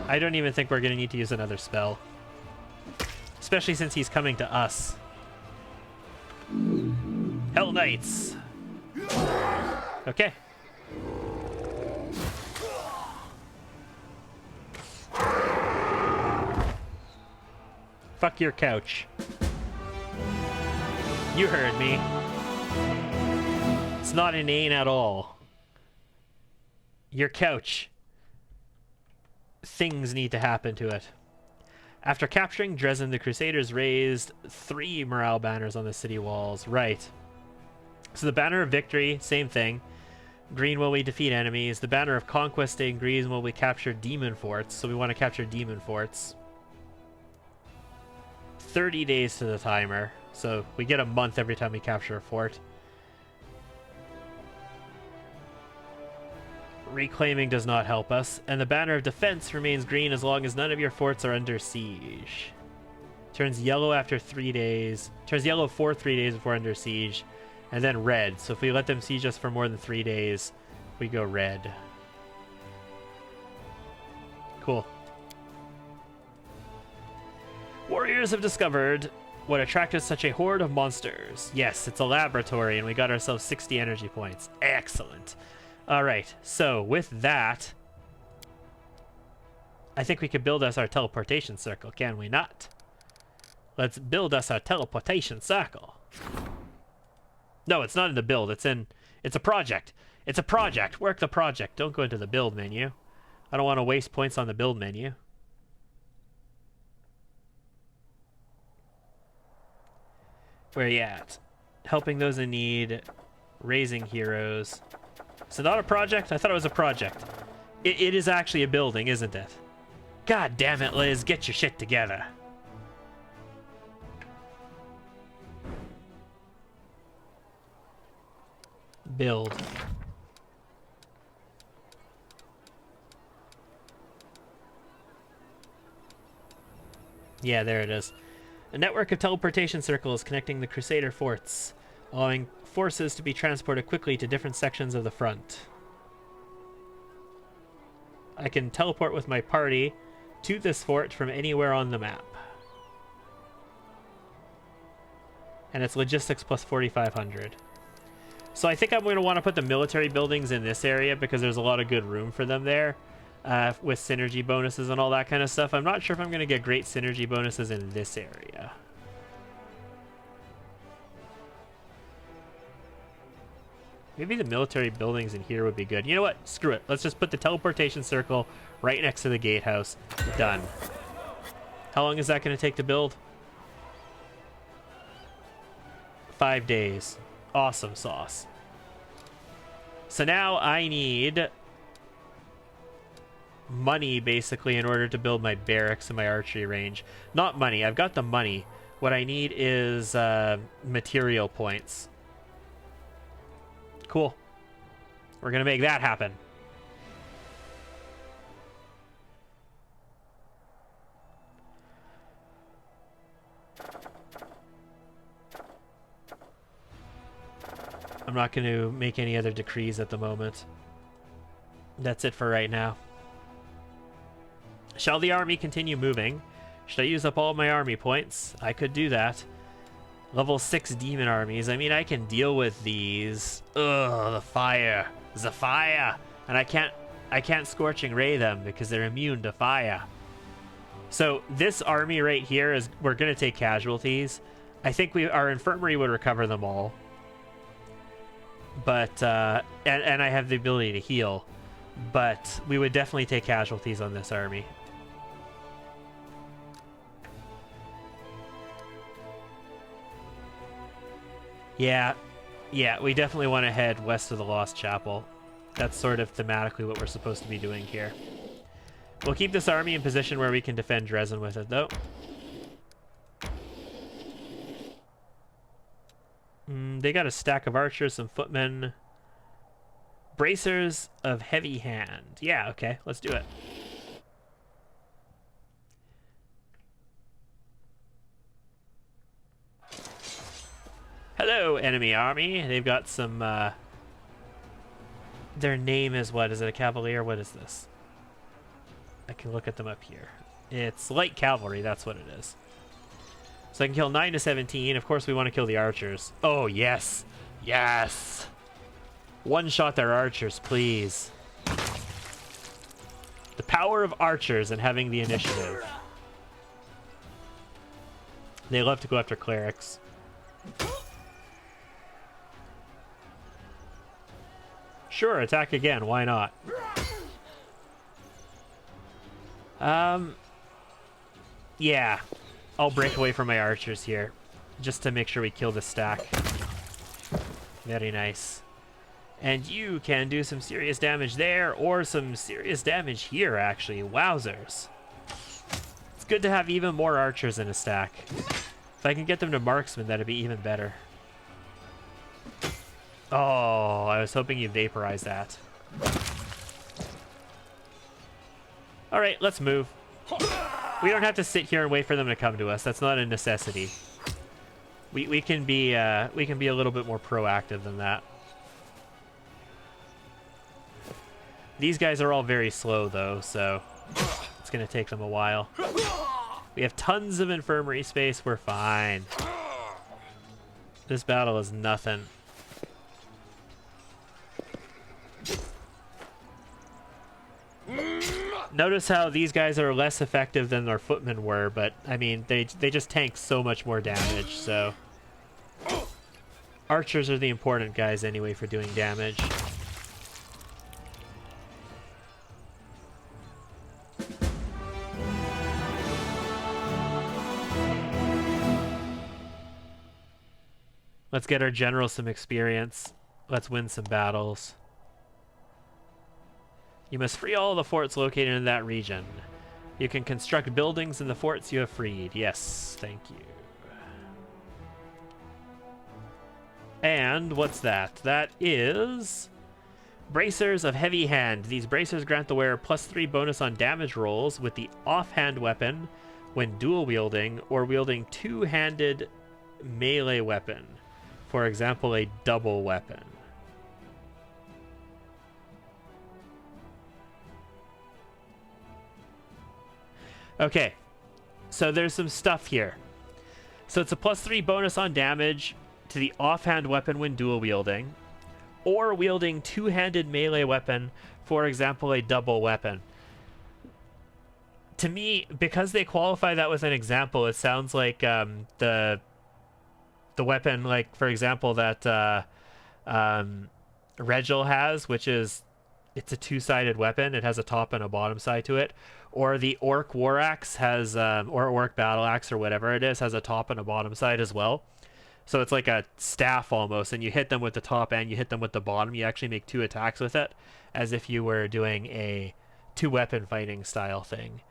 I don't even think we're going to need to use another spell. Especially since he's coming to us. Hell Knights! Okay. Fuck your couch. You heard me. It's not inane at all. Your couch. Things need to happen to it. After capturing Dresden, the Crusaders raised 3 morale banners on the city walls. Right. So the banner of victory, same thing. Green while we defeat enemies. The banner of conquest in green while we capture demon forts. So we want to capture demon forts. 30 days to the timer. So we get a month every time we capture a fort. Reclaiming does not help us. And the banner of defense remains green as long as none of your forts are under siege. Turns yellow after 3 days. Turns yellow for 3 days before under siege. And then red. So if we let them siege us for more than 3 days, we go red. Cool. Warriors have discovered what attracted such a horde of monsters. Yes, it's a laboratory, and we got ourselves 60 energy points. Excellent. Alright, so with that, I think we could build us our teleportation circle, can we not? Let's build us our teleportation circle. No, it's not in the build, it's a project. It's a project. Work the project. Don't go into the build menu. I don't want to waste points on the build menu. Where you at? Helping those in need. Raising heroes. Is it not a project? I thought it was a project. It is actually a building, isn't it? God damn it, Liz. Get your shit together. Build. Yeah, there it is. A network of teleportation circles connecting the Crusader forts, allowing forces to be transported quickly to different sections of the front. I can teleport with my party to this fort from anywhere on the map. And it's logistics plus 4,500. So I think I'm going to want to put the military buildings in this area because there's a lot of good room for them there. With synergy bonuses and all that kind of stuff. I'm not sure if I'm going to get great synergy bonuses in this area. Maybe the military buildings in here would be good. You know what? Screw it. Let's just put the teleportation circle right next to the gatehouse. Done. How long is that going to take to build? 5 days. Awesome sauce. So now I need money, basically, in order to build my barracks and my archery range. Not money. I've got the money. What I need is material points. Cool. We're going to make that happen. I'm not going to make any other decrees at the moment. That's it for right now. Shall the army continue moving? Should I use up all my army points? I could do that. Level 6 demon armies. I mean, I can deal with these. Ugh, the fire. The fire. And I can't scorching ray them because they're immune to fire. So this army right here is, we're going to take casualties. I think our infirmary would recover them all. But, and I have the ability to heal. But we would definitely take casualties on this army. Yeah, we definitely want to head west of the Lost Chapel. That's sort of thematically what we're supposed to be doing here. We'll keep this army in position where we can defend Dresden with it, though. They got a stack of archers, some footmen. Bracers of heavy hand. Yeah, okay, let's do it. Hello, enemy army. They've got some, their name is what? Is it a cavalier? What is this? I can look at them up here. It's light cavalry, that's what it is. So I can kill 9 to 17. Of course, we want to kill the archers. Oh, yes. Yes. One-shot their archers, please. The power of archers and having the initiative. They love to go after clerics. Sure, attack again. Why not? Yeah. I'll break away from my archers here. Just to make sure we kill the stack. Very nice. And you can do some serious damage there, or some serious damage here, actually. Wowzers. It's good to have even more archers in a stack. If I can get them to marksman, that'd be even better. Oh, I was hoping you'd vaporize that. Alright, let's move. We don't have to sit here and wait for them to come to us. That's not a necessity. We can be a little bit more proactive than that. These guys are all very slow, though, so it's going to take them a while. We have tons of infirmary space. We're fine. This battle is nothing. Notice how these guys are less effective than their footmen were, but, I mean, they just tank so much more damage, so... Archers are the important guys anyway for doing damage. Let's get our general some experience. Let's win some battles. You must free all the forts located in that region. You can construct buildings in the forts you have freed. Yes, thank you. And what's that? That is Bracers of Heavy Hand. These bracers grant the wearer +3 bonus on damage rolls with the offhand weapon when dual wielding or wielding two-handed melee weapon. For example, a double weapon. Okay, so there's some stuff here. So it's a +3 bonus on damage to the offhand weapon when dual wielding, or wielding two-handed melee weapon, for example, a double weapon. To me, because they qualify that with an example, it sounds like the weapon, like, for example, that Regil has, which is, it's a two-sided weapon. It has a top and a bottom side to it. Or the Orc War Axe has, or Orc Battle Axe or whatever it is, has a top and a bottom side as well. So it's like a staff almost, and you hit them with the top and you hit them with the bottom. You actually make 2 attacks with it, as if you were doing a 2-weapon fighting style thing.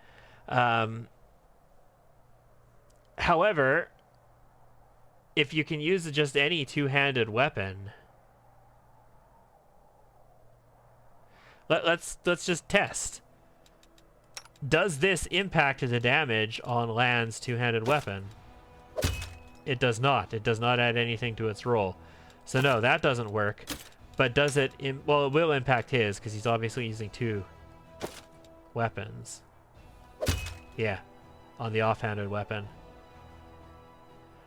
However, if you can use just any 2-handed weapon, let's just test. Does this impact the damage on Lan's 2-handed weapon? It does not. It does not add anything to its roll. So no, that doesn't work. But does it... well, it will impact his, because he's obviously using 2 weapons. Yeah, on the offhanded weapon.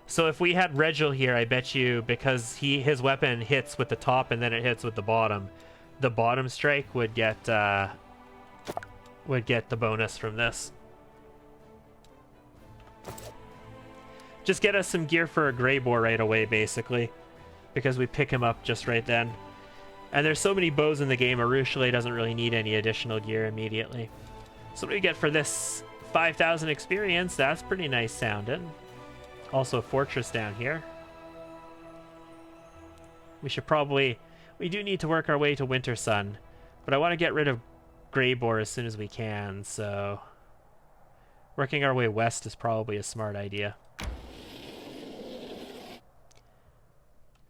So if we had Regil here, I bet you, because his weapon hits with the top and then it hits with the bottom strike would get the bonus from this. Just get us some gear for a Grey Boar right away, basically, because we pick him up just right then. And there's so many bows in the game, Arushale doesn't really need any additional gear immediately. So what do we get for this? 5,000 experience. That's pretty nice sounding. Also a fortress down here. We should probably... we do need to work our way to Winter Sun, but I want to get rid of Grey Boar as soon as we can, so... working our way west is probably a smart idea.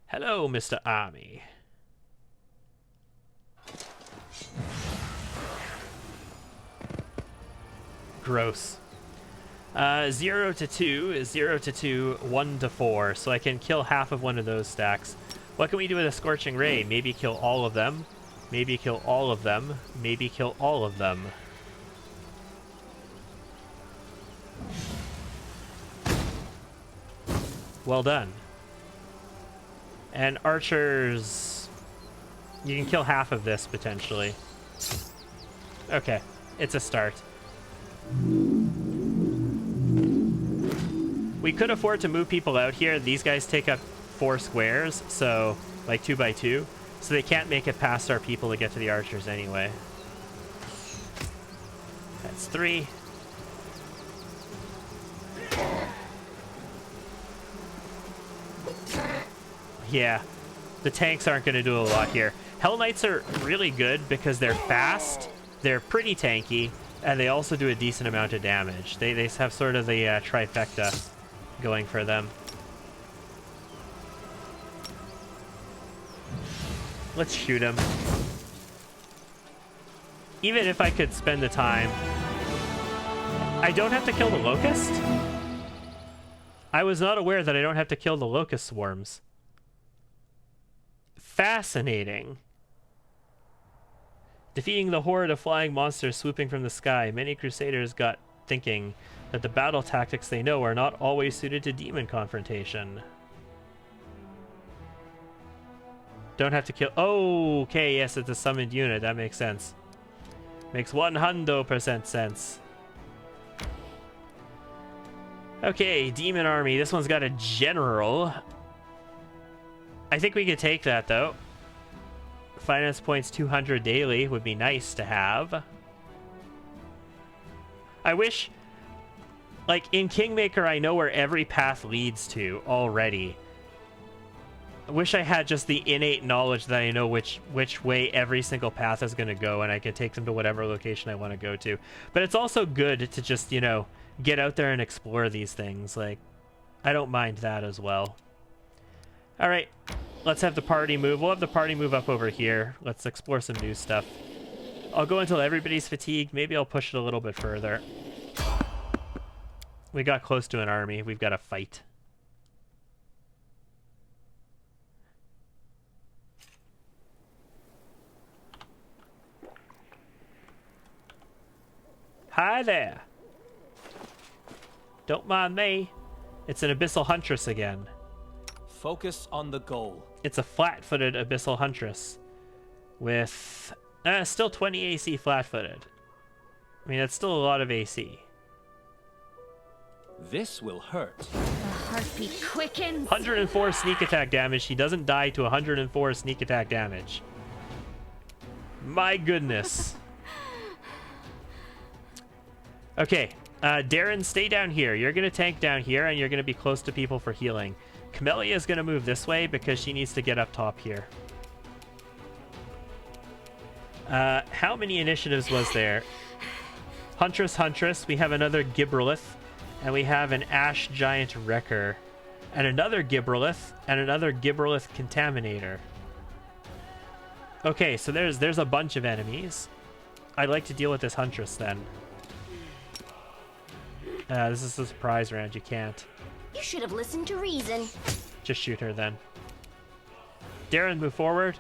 Hello, Mr. Army. Gross. 0 to 2 is 0 to 2, 1 to 4, so I can kill half of one of those stacks. What can we do with a Scorching Ray? Maybe kill all of them. Maybe kill all of them. Maybe kill all of them. Well done. And archers... you can kill half of this, potentially. Okay, it's a start. We could afford to move people out here. These guys take up 4 squares, so like 2 by 2, so they can't make it past our people to get to the archers anyway. That's 3. Yeah, the tanks aren't going to do a lot here. Hell Knights are really good because they're fast, they're pretty tanky, and they also do a decent amount of damage. They have sort of the trifecta going for them. Let's shoot him. Even if I could spend the time. I don't have to kill the locust? I was not aware that I don't have to kill the locust swarms. Fascinating. Defeating the horde of flying monsters swooping from the sky, many crusaders got thinking that the battle tactics they know are not always suited to demon confrontation. Don't have to kill... oh, okay, yes, it's a summoned unit. That makes sense. Makes 100% sense. Okay, demon army. This one's got a general. I think we could take that, though. Finance points 200 daily would be nice to have. I wish... like, in Kingmaker, I know where every path leads to already. I wish I had just the innate knowledge that I know which way every single path is going to go, and I could take them to whatever location I want to go to. But it's also good to just, you know, get out there and explore these things. Like, I don't mind that as well. All right, let's have the party move. We'll have the party move up over here. Let's explore some new stuff. I'll go until everybody's fatigued. Maybe I'll push it a little bit further. We got close to an army. We've got to fight. Hi there. Don't mind me. It's an Abyssal Huntress again. Focus on the goal. It's a flat-footed Abyssal Huntress with still 20 AC flat-footed. I mean, that's still a lot of AC. This will hurt. The heartbeat quickens. 104 sneak attack damage. He doesn't die to 104 sneak attack damage. My goodness. Okay, Darren, stay down here. You're going to tank down here, and you're going to be close to people for healing. Camellia is going to move this way because she needs to get up top here. How many initiatives was there? Huntress. We have another Gibralith. And we have an Ash Giant Wrecker. And another Gibralith. And another Gibralith Contaminator. Okay, so there's a bunch of enemies. I'd like to deal with this Huntress then. This is a surprise round. You can't. You should have listened to reason. Just shoot her then. Darren, move forward.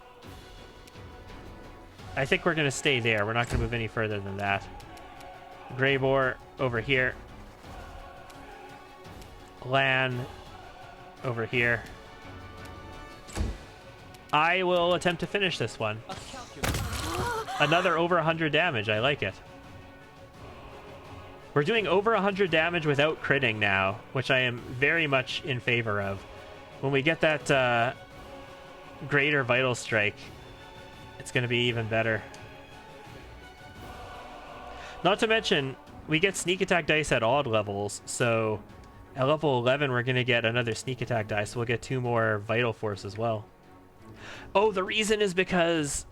I think we're going to stay there. We're not going to move any further than that. Grey Boar over here. Lan over here. I will attempt to finish this one. Another over 100 damage. I like it. We're doing over 100 damage without critting now, which I am very much in favor of. When we get that greater Vital Strike, it's going to be even better. Not to mention, we get sneak attack dice at odd levels, so at level 11 we're going to get another sneak attack dice, so we'll get 2 more Vital Force as well. Oh, the reason is because...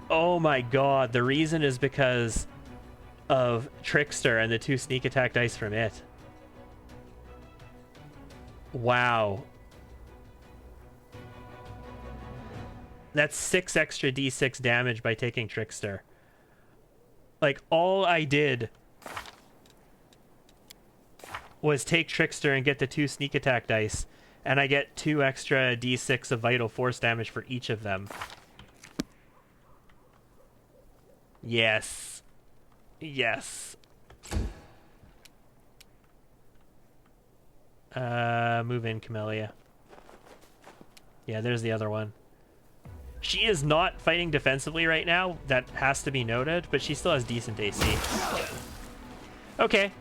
Oh my god, the reason is because of Trickster and the 2 sneak attack dice from it. Wow. That's 6 extra d6 damage by taking Trickster. Like, all I did was take Trickster and get the 2 sneak attack dice, and I get 2 extra d6 of Vital Force damage for each of them. Yes. Yes. Move in, Camellia. Yeah, there's the other one. She is not fighting defensively right now. That has to be noted, but she still has decent AC. Okay.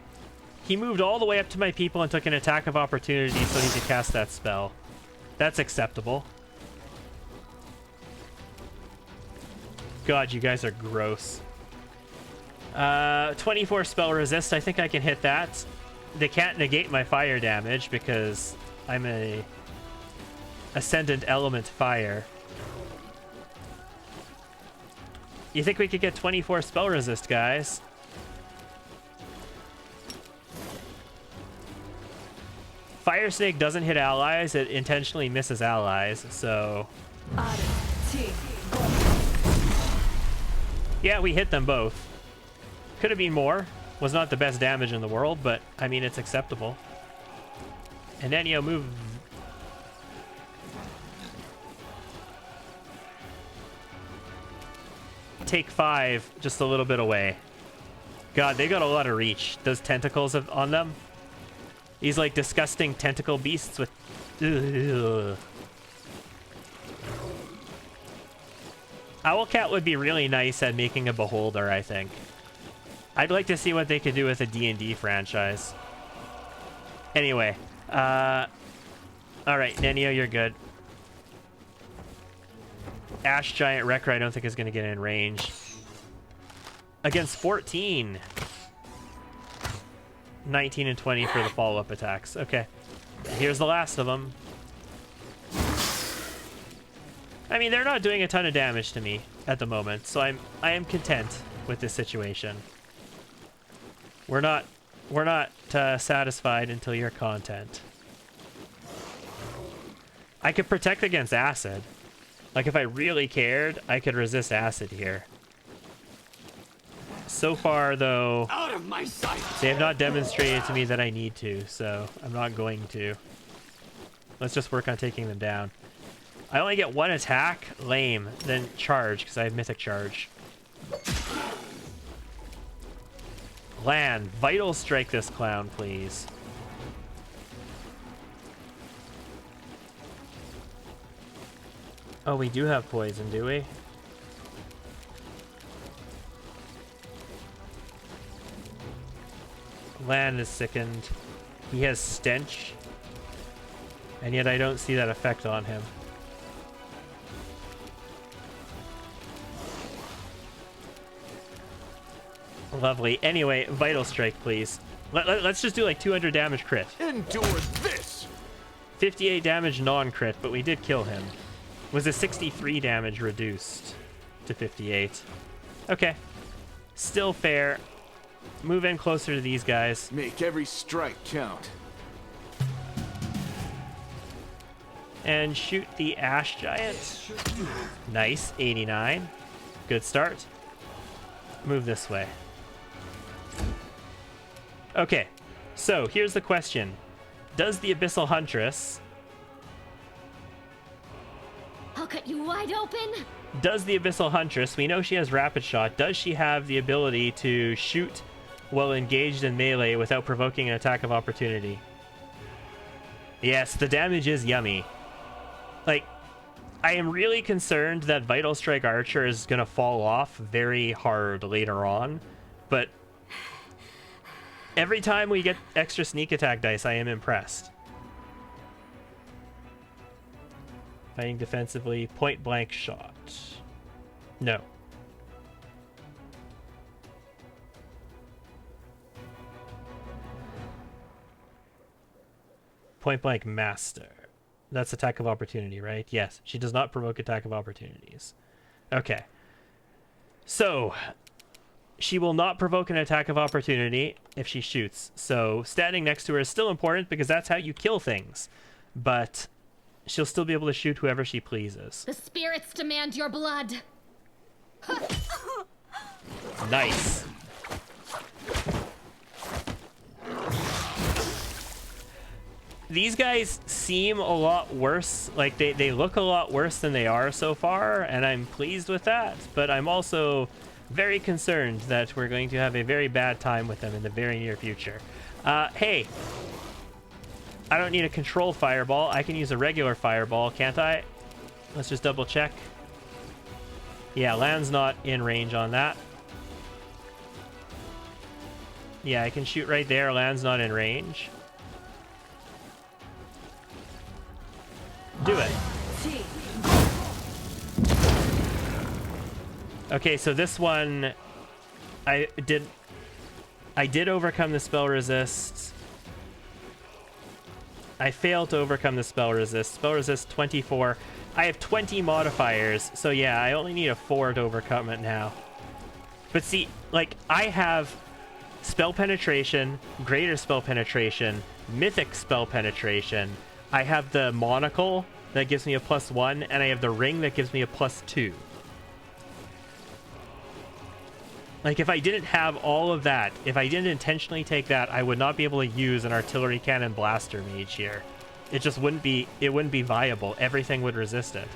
He moved all the way up to my people and took an attack of opportunity so he could cast that spell. That's acceptable. God, you guys are gross. 24 spell resist. I think I can hit that. They can't negate my fire damage because I'm a Ascendant Element Fire. You think we could get 24 spell resist, guys? Fire Snake doesn't hit allies. It intentionally misses allies, so... Yeah, we hit them both. Could have been more. Was not the best damage in the world, but, I mean, it's acceptable. And then, you know, move... Take 5, just a little bit away. God, they got a lot of reach. Those tentacles on them. These, like, disgusting tentacle beasts with... Ugh. Owlcat would be really nice at making a beholder, I think. I'd like to see what they could do with a D&D franchise. Anyway, alright, Nenio, you're good. Ash Giant Wrecker I don't think is going to get in range. Against 14. 19 and 20 for the follow-up attacks. Okay. Here's the last of them. I mean, they're not doing a ton of damage to me at the moment, so I am content with this situation. We're not satisfied until you're content. I could protect against acid. Like, if I really cared, I could resist acid here. So far, though, Out of my sight. they have not demonstrated to me that I need to, so I'm not going to. Let's just work on taking them down. I only get 1 attack? Lame. Then charge, because I have Mythic Charge. Lan, Vital Strike this clown, please. Oh, we do have poison, do we? Lan is sickened. He has Stench. And yet I don't see that effect on him. Lovely. Anyway, Vital Strike, please. Let's just do like 200 damage crit. Endure this! 58 damage non-crit, but we did kill him. Was a 63 damage reduced to 58. Okay. Still fair. Move in closer to these guys. Make every strike count. And shoot the Ash Giant. Nice. 89. Good start. Move this way. Okay. So, here's the question. Does the Abyssal Huntress... I'll cut you wide open. Does the Abyssal Huntress, we know she has Rapid Shot, does she have the ability to shoot while engaged in melee without provoking an attack of opportunity? Yes, the damage is yummy. Like, I am really concerned that Vital Strike Archer is going to fall off very hard later on, but every time we get extra sneak attack dice, I am impressed. Fighting defensively, point blank shot. No. Point blank master. That's attack of opportunity, right? Yes. She does not provoke attack of opportunities. Okay. So, she will not provoke an attack of opportunity if she shoots. So, standing next to her is still important because that's how you kill things. But she'll still be able to shoot whoever she pleases. The spirits demand your blood. Nice. These guys seem a lot worse. Like, they look a lot worse than they are so far, and I'm pleased with that. But I'm also very concerned that we're going to have a very bad time with them in the very near future. Hey. I don't need a controlled fireball. I can use a regular fireball, can't I? Let's just double check. Yeah, land's not in range on that. Yeah, I can shoot right there. Land's not in range. Do it. Okay, so this one, I did overcome the spell resist. I failed to overcome the spell resist. Spell resist 24. I have 20 modifiers, so yeah, I only need a 4 to overcome it now. But see, like, I have spell penetration, greater spell penetration, mythic spell penetration. I have the monocle that gives me a +1, and I have the ring that gives me a +2. Like, if I didn't have all of that, if I didn't intentionally take that, I would not be able to use an artillery cannon blaster mage here. It just wouldn't be, it wouldn't be viable. Everything would resist it.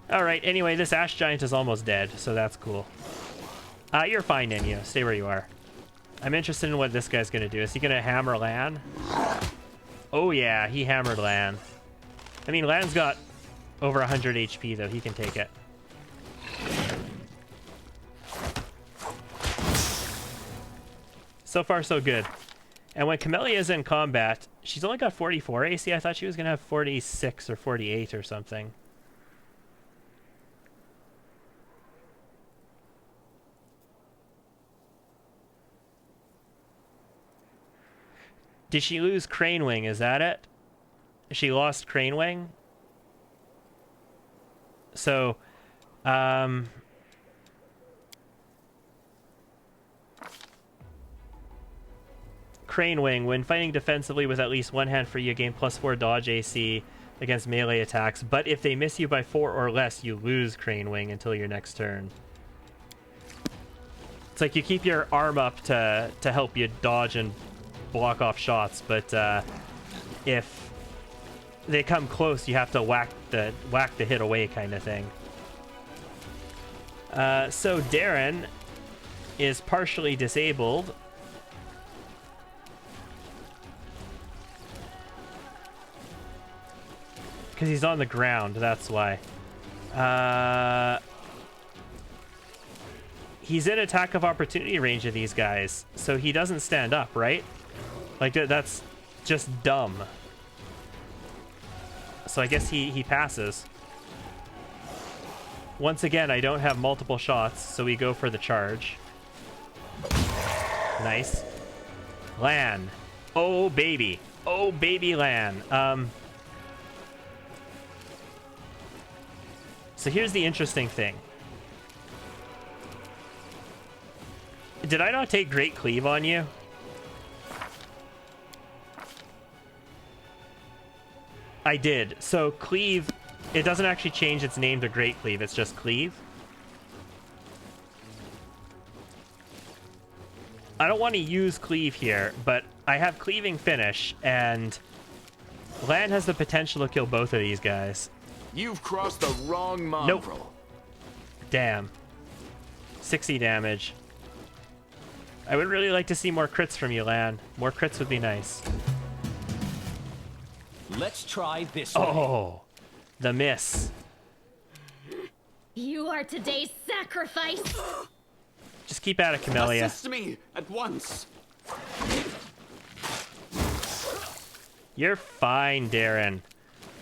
Alright, anyway, this Ash Giant is almost dead, so that's cool. You're fine, Enya. Stay where you are. I'm interested in what this guy's gonna do. Is he gonna hammer Lan? Oh yeah, he hammered Lan. I mean, Lan's got over 100 HP, though. He can take it. So far, so good. And when Camellia is in combat, she's only got 44 AC. I thought she was going to have 46 or 48 or something. Did she lose Crane Wing? Is that it? She lost Crane Wing. So, Crane Wing, when fighting defensively with at least one hand free, you gain +4 dodge AC against melee attacks, but if they miss you by 4 or less, you lose Crane Wing until your next turn. It's like you keep your arm up to help you dodge and block off shots, but if they come close, you have to whack the hit away kind of thing. So Darren is partially disabled. Because he's on the ground, that's why. He's in attack of opportunity range of these guys, so he doesn't stand up, right? Like, that's just dumb. So I guess he passes. Once again, I don't have multiple shots, so we go for the charge. Nice. Lan. Oh, baby. Oh, baby Lan. So here's the interesting thing. Did I not take Great Cleave on you? I did. So Cleave, it doesn't actually change its name to Great Cleave. It's just Cleave. I don't want to use Cleave here, but I have Cleaving Finish, and Lan has the potential to kill both of these guys. You've crossed the wrong mongrel. Nope. Damn. 60 damage. I would really like to see more crits from you, Lan. More crits would be nice. Let's try this one. Oh, the miss. You are today's sacrifice. Just keep at it, Camellia. Assist me at once. You're fine, Darren.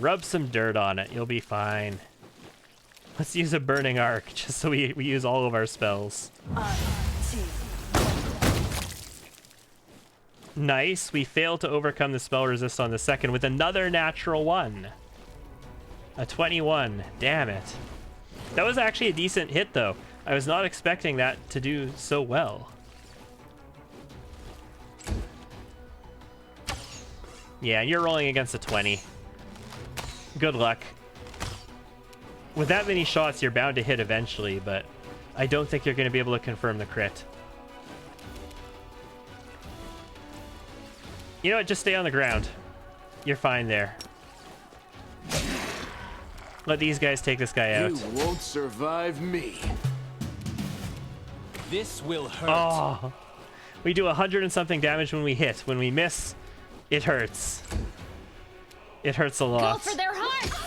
Rub some dirt on it. You'll be fine. Let's use a burning arc just so we use all of our spells. Nice. We failed to overcome the spell resist on the second with another natural one. A 21. Damn it. That was actually a decent hit, though. I was not expecting that to do so well. Yeah, and you're rolling against a 20. Good luck. With that many shots, you're bound to hit eventually, but I don't think you're going to be able to confirm the crit. You know what? Just stay on the ground. You're fine there. Let these guys take this guy out. You won't survive me. This will hurt. Oh, we do 100 and something damage when we hit. When we miss, it hurts. It hurts a Go lot. for their hearts.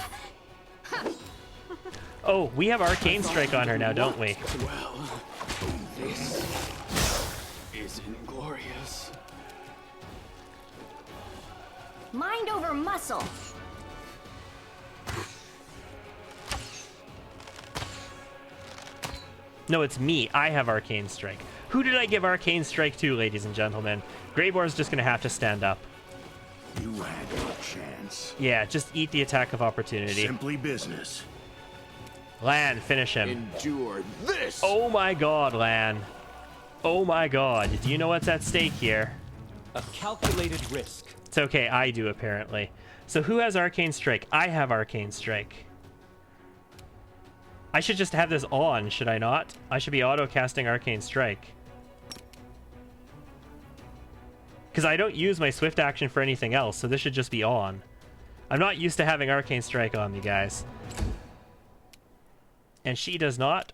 Oh, we have Arcane Strike on her now, don't we? Well, this is inglorious. Mind over muscle. No, it's me. I have Arcane Strike. Who did I give Arcane Strike to, ladies and gentlemen? Greyboar's just going to have to stand up. You had your chance. Yeah, just eat the attack of opportunity. Simply business. Lan, finish him. Endure this. Oh my god, Lan. Oh my god. Do you know what's at stake here? A calculated risk. It's okay, I do apparently. So who has Arcane Strike? I have Arcane Strike. I should just have this on, should I not? I should be auto-casting Arcane Strike. Because I don't use my swift action for anything else, so this should just be on. I'm not used to having Arcane Strike on me, guys. And she does not.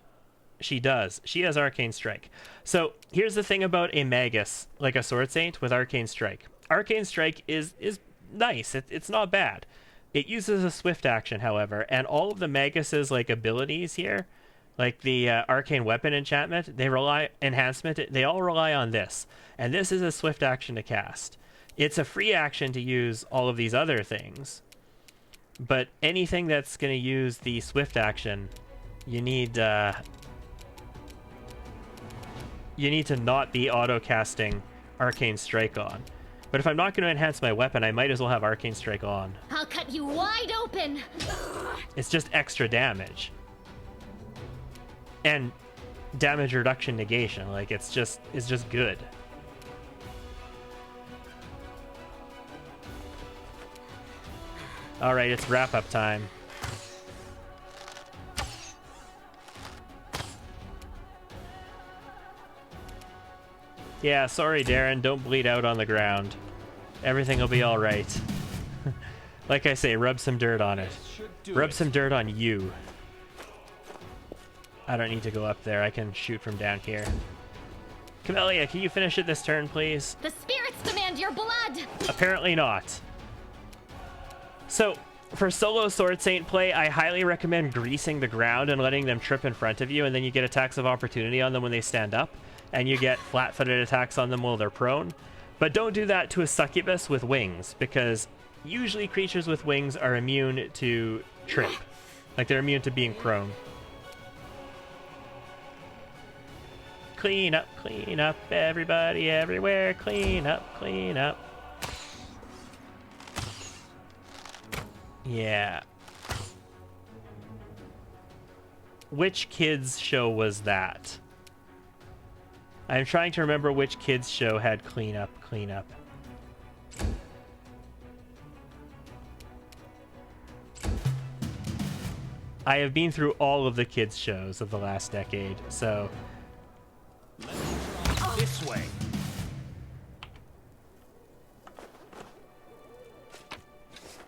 She does. She has Arcane Strike. So here's the thing about a Magus, like a Sword Saint, with Arcane Strike. Arcane Strike is nice. It's not bad. It uses a swift action, however, and all of the Magus's like abilities here, like the Arcane Weapon enchantment, they all rely on this. And this is a swift action to cast. It's a free action to use all of these other things. But anything that's going to use the swift action, you need to not be auto-casting Arcane Strike on. But if I'm not going to enhance my weapon, I might as well have Arcane Strike on. I'll cut you wide open. It's just extra damage. And damage reduction negation. Like, it's just good. Alright, it's wrap-up time. Yeah, sorry, Darren. Don't bleed out on the ground. Everything will be alright. Like I say, rub some dirt on it. Rub some dirt on you. I don't need to go up there. I can shoot from down here. Camellia, can you finish it this turn, please? The spirits demand your blood. Apparently not. So, for solo Sword Saint play, I highly recommend greasing the ground and letting them trip in front of you, and then you get attacks of opportunity on them when they stand up, and you get flat-footed attacks on them while they're prone. But don't do that to a succubus with wings, because usually creatures with wings are immune to trip. Like, they're immune to being prone. clean up, everybody, everywhere, clean up, clean up. Yeah. Which kids show was that? I'm trying to remember which kids show had clean up, clean up. I have been through all of the kids shows of the last decade, so This way.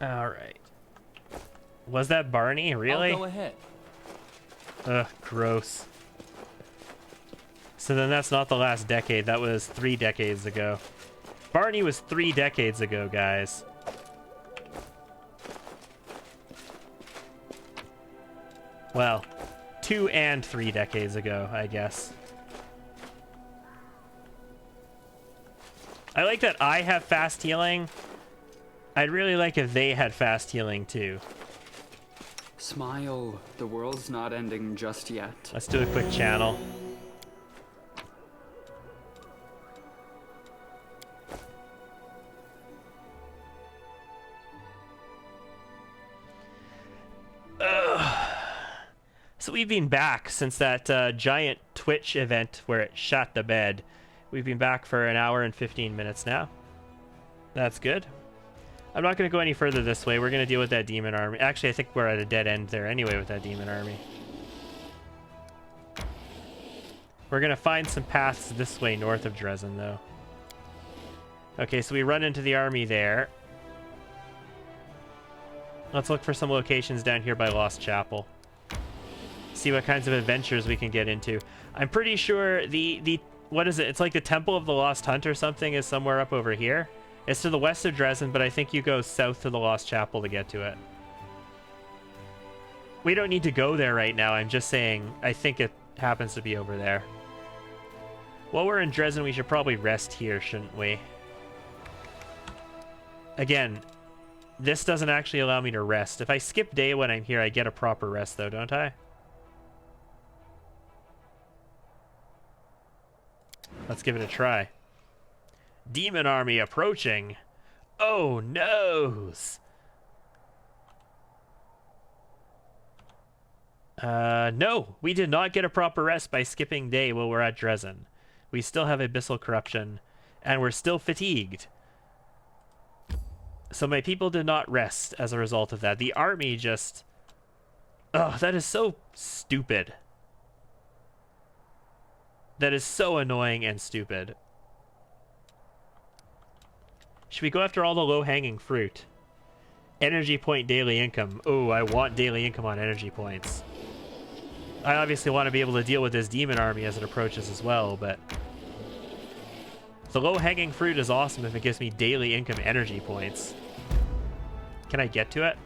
all right. Was that Barney? Really? I'll go ahead. Ugh, gross. So then that's not the last decade. That was 3 decades ago. Barney was 3 decades ago, guys. Well, 2 and 3 decades ago, I guess. I like that I have fast healing. I'd really like if they had fast healing too. Smile. The world's not ending just yet. Let's do a quick channel. So we've been back since that giant Twitch event where it shot the bed. We've been back for an hour and 15 minutes now. That's good. I'm not going to go any further this way. We're going to deal with that demon army. Actually, I think we're at a dead end there anyway with that demon army. We're going to find some paths this way north of Dresden, though. Okay, so we run into the army there. Let's look for some locations down here by Lost Chapel. See what kinds of adventures we can get into. I'm pretty sure the what is it? It's like the Temple of the Lost Hunt or something is somewhere up over here. It's to the west of Dresden, but I think you go south to the Lost Chapel to get to it. We don't need to go there right now. I'm just saying I think it happens to be over there. While we're in Dresden, we should probably rest here, shouldn't we? Again, this doesn't actually allow me to rest. If I skip day when I'm here, I get a proper rest, though, don't I? Let's give it a try. Demon army approaching. Oh, noes. No, we did not get a proper rest by skipping day while we're at Dresden. We still have abyssal corruption, and we're still fatigued. So my people did not rest as a result of that. The army just... Oh, that is so stupid. That is so annoying and stupid. Should we go after all the low-hanging fruit? Energy point daily income. Oh, I want daily income on energy points. I obviously want to be able to deal with this demon army as it approaches as well, but... The low-hanging fruit is awesome if it gives me daily income energy points. Can I get to it?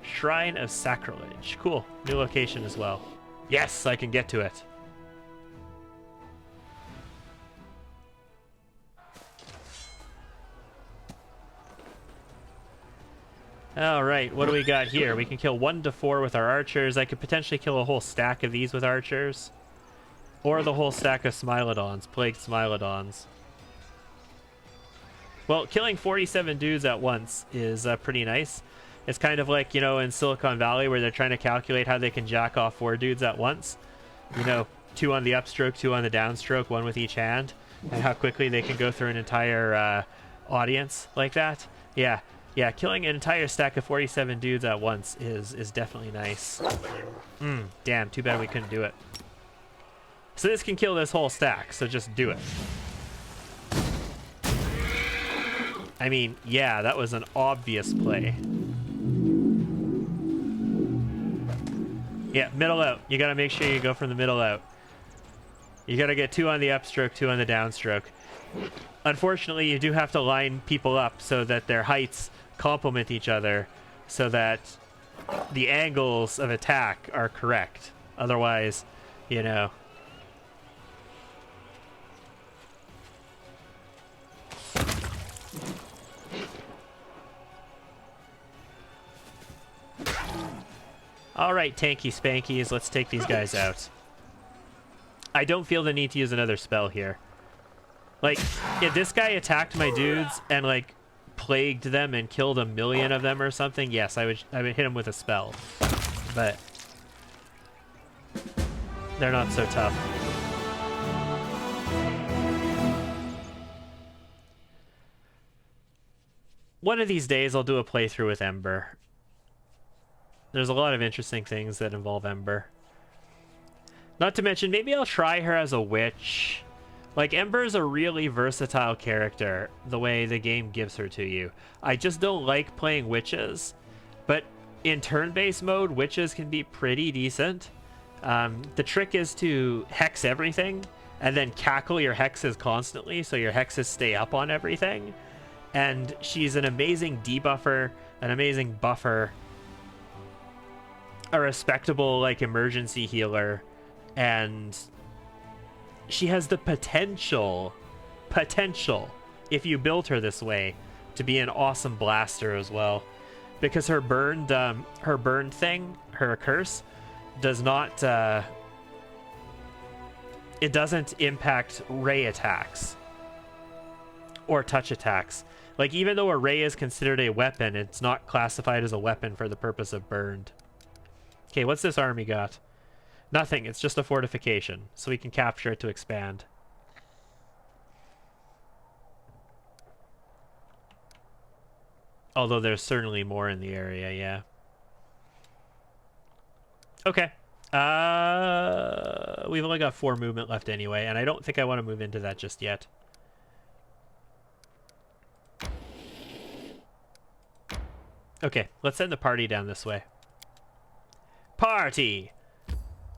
Shrine of Sacrilege. Cool. New location as well. Yes, I can get to it. Alright, what do we got here? We can kill 1 to 4 with our archers. I could potentially kill a whole stack of these with archers. Or the whole stack of Smilodons, plagued Smilodons. Well, killing 47 dudes at once is pretty nice. It's kind of like, you know, in Silicon Valley where they're trying to calculate how they can jack off 4 dudes at once. You know, 2 on the upstroke, 2 on the downstroke, 1 with each hand. And how quickly they can go through an entire audience like that. Yeah. Yeah, killing an entire stack of 47 dudes at once is definitely nice. Damn, too bad we couldn't do it. So this can kill this whole stack, so just do it. I mean, yeah, that was an obvious play. Yeah, middle out. You gotta make sure you go from the middle out. You gotta get 2 on the upstroke, 2 on the downstroke. Unfortunately, you do have to line people up so that their heights complement each other so that the angles of attack are correct. Otherwise, you know. All right, tanky spankies, let's take these guys out. I don't feel the need to use another spell here. Like, if this guy attacked my dudes and, like, plagued them and killed 1,000,000 of them or something, yes, I would hit him with a spell. But they're not so tough. One of these days, I'll do a playthrough with Ember. There's a lot of interesting things that involve Ember. Not to mention, maybe I'll try her as a witch. Like, Ember is a really versatile character, the way the game gives her to you. I just don't like playing witches, but in turn-based mode, witches can be pretty decent. The trick is to hex everything, and then cackle your hexes constantly, so your hexes stay up on everything. And she's an amazing debuffer, an amazing buffer, a respectable, like, emergency healer, and she has the potential, if you build her this way, to be an awesome blaster as well. Because her burned thing, her curse, does not, it doesn't impact ray attacks or touch attacks. Like, even though a ray is considered a weapon, it's not classified as a weapon for the purpose of burned. Okay, what's this army got? Nothing, it's just a fortification, so we can capture it to expand. Although there's certainly more in the area, yeah. Okay. We've only got 4 movement left anyway, and I don't think I want to move into that just yet. Okay, let's send the party down this way. Party!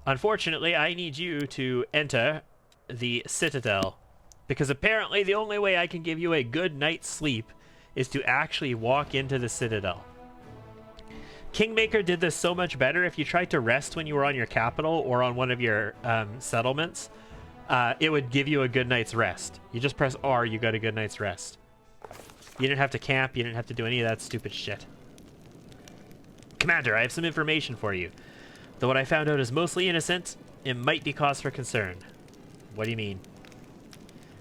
Unfortunately, I need you to enter the Citadel, because apparently the only way I can give you a good night's sleep is to actually walk into the Citadel. Kingmaker did this so much better. If you tried to rest when you were on your capital or on one of your settlements, it would give you a good night's rest. You just press R, you got a good night's rest. You didn't have to camp, you didn't have to do any of that stupid shit. Commander, I have some information for you. Though what I found out is mostly innocent, it might be cause for concern. What do you mean?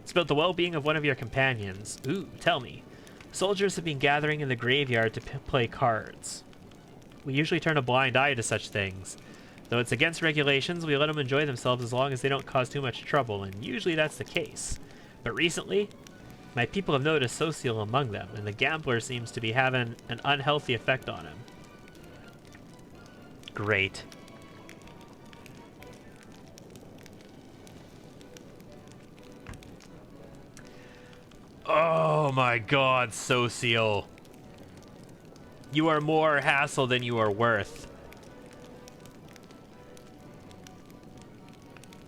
It's about the well-being of one of your companions. Ooh, tell me. Soldiers have been gathering in the graveyard to play cards. We usually turn a blind eye to such things. Though it's against regulations, we let them enjoy themselves as long as they don't cause too much trouble, and usually that's the case. But recently, my people have noticed Social among them, and the gambler seems to be having an unhealthy effect on him. Great. Oh my god, Socio. You are more hassle than you are worth.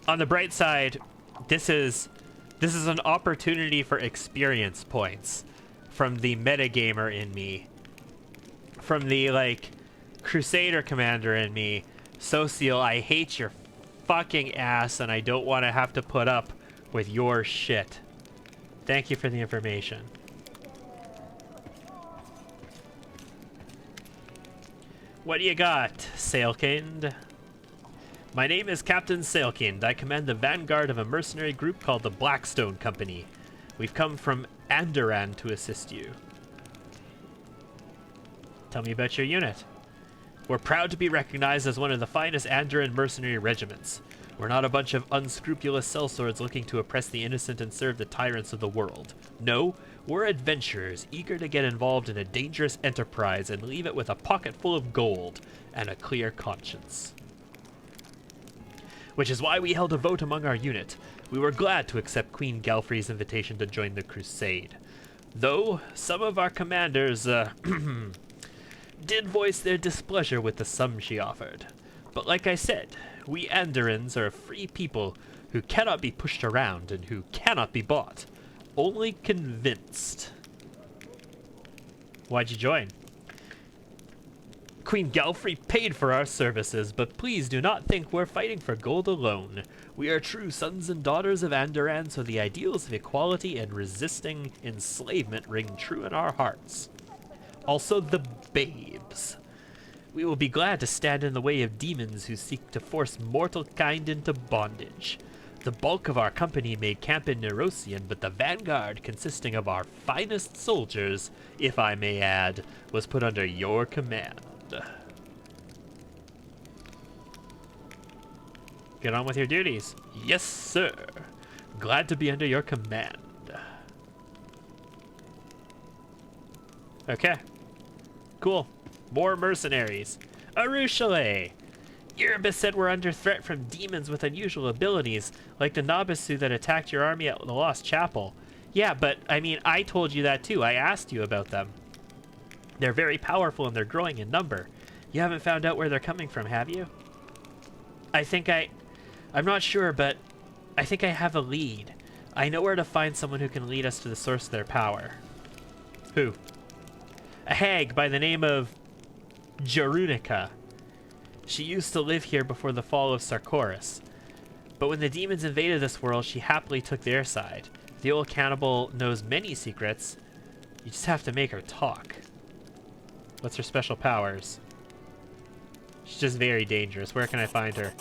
On the bright side, this is an opportunity for experience points from the metagamer in me. From the, like, Crusader commander in me. Socio, I hate your fucking ass and I don't want to have to put up with your shit. Thank you for the information. What do you got, Sailkind? My name is Captain Sailkind. I command the vanguard of a mercenary group called the Blackstone Company. We've come from Andoran to assist you. Tell me about your unit. We're proud to be recognized as one of the finest Andoran mercenary regiments. We're not a bunch of unscrupulous sellswords looking to oppress the innocent and serve the tyrants of the world. No, we're adventurers eager to get involved in a dangerous enterprise and leave it with a pocket full of gold and a clear conscience. Which is why we held a vote among our unit. We were glad to accept Queen Galfrey's invitation to join the crusade. Though some of our commanders did voice their displeasure with the sum she offered. But like I said, we Andorans are a free people who cannot be pushed around and who cannot be bought. Only convinced. Why'd you join? Queen Galfrey paid for our services, but please do not think we're fighting for gold alone. We are true sons and daughters of Andoran, so the ideals of equality and resisting enslavement ring true in our hearts. Also the babes. We will be glad to stand in the way of demons who seek to force mortal kind into bondage. The bulk of our company made camp in Nerosian, but the vanguard, consisting of our finest soldiers, if I may add, was put under your command. Get on with your duties. Yes, sir. Glad to be under your command. Okay. Cool. More mercenaries. Arushale! Erebus said we're under threat from demons with unusual abilities, like the Nabasu that attacked your army at the Lost Chapel. Yeah, but, I mean, I told you that too. I asked you about them. They're very powerful and they're growing in number. You haven't found out where they're coming from, have you? I'm not sure, but I think I have a lead. I know where to find someone who can lead us to the source of their power. Who? A hag by the name of Jarunica. She used to live here before the fall of Sarkoris. But when the demons invaded this world, she happily took their side. The old cannibal knows many secrets. You just have to make her talk. What's her special powers? She's just very dangerous. Where can I find her?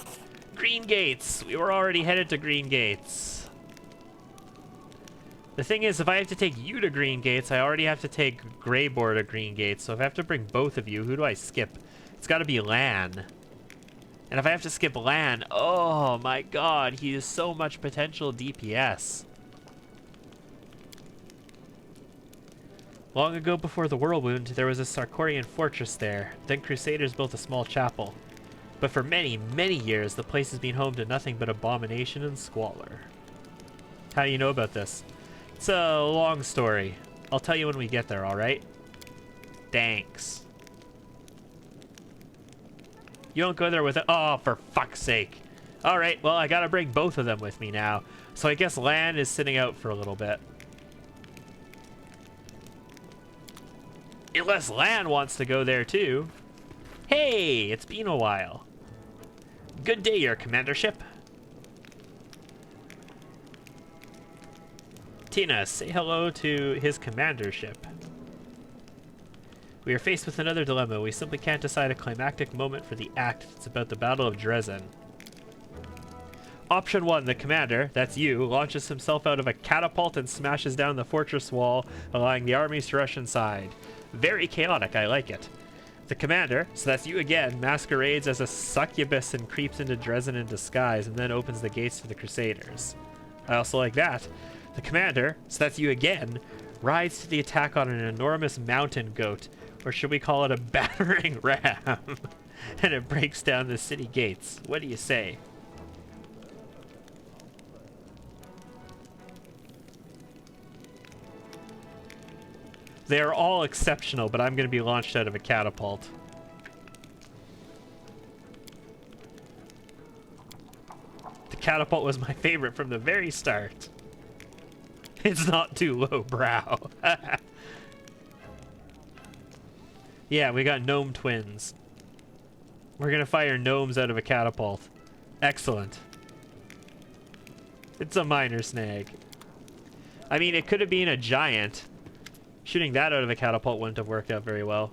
Green Gates! We were already headed to Green Gates. The thing is, if I have to take you to Green Gates, I already have to take Greybor to Green Gates. So if I have to bring both of you, who do I skip? It's gotta be Lan. And if I have to skip Lan, oh my god, he has so much potential DPS. Long ago before the Whirlwind, there was a Sarkorian fortress there. Then Crusaders built a small chapel. But for many, many years, the place has been home to nothing but abomination and squalor. How do you know about this? It's a long story. I'll tell you when we get there, alright? Thanks. You don't go there with it. Oh, for fuck's sake. Alright, well, I gotta bring both of them with me now. So I guess Lan is sitting out for a little bit. Unless Lan wants to go there too. Hey, it's been a while. Good day, your commandership. Tina, say hello to his commandership. We are faced with another dilemma. We simply can't decide a climactic moment for the act. It's about the Battle of Dresden. Option 1, the commander, that's you, launches himself out of a catapult and smashes down the fortress wall, allowing the armies to rush inside. Very chaotic, I like it. The commander, so that's you again, masquerades as a succubus and creeps into Dresden in disguise and then opens the gates to the Crusaders. I also like that. The commander, so that's you again, rides to the attack on an enormous mountain goat, or should we call it a battering ram, and it breaks down the city gates. What do you say? They are all exceptional, but I'm going to be launched out of a catapult. The catapult was my favorite from the very start. It's not too lowbrow. Yeah, we got gnome twins. We're going to fire gnomes out of a catapult. Excellent. It's a minor snag. I mean, it could have been a giant. Shooting that out of a catapult wouldn't have worked out very well.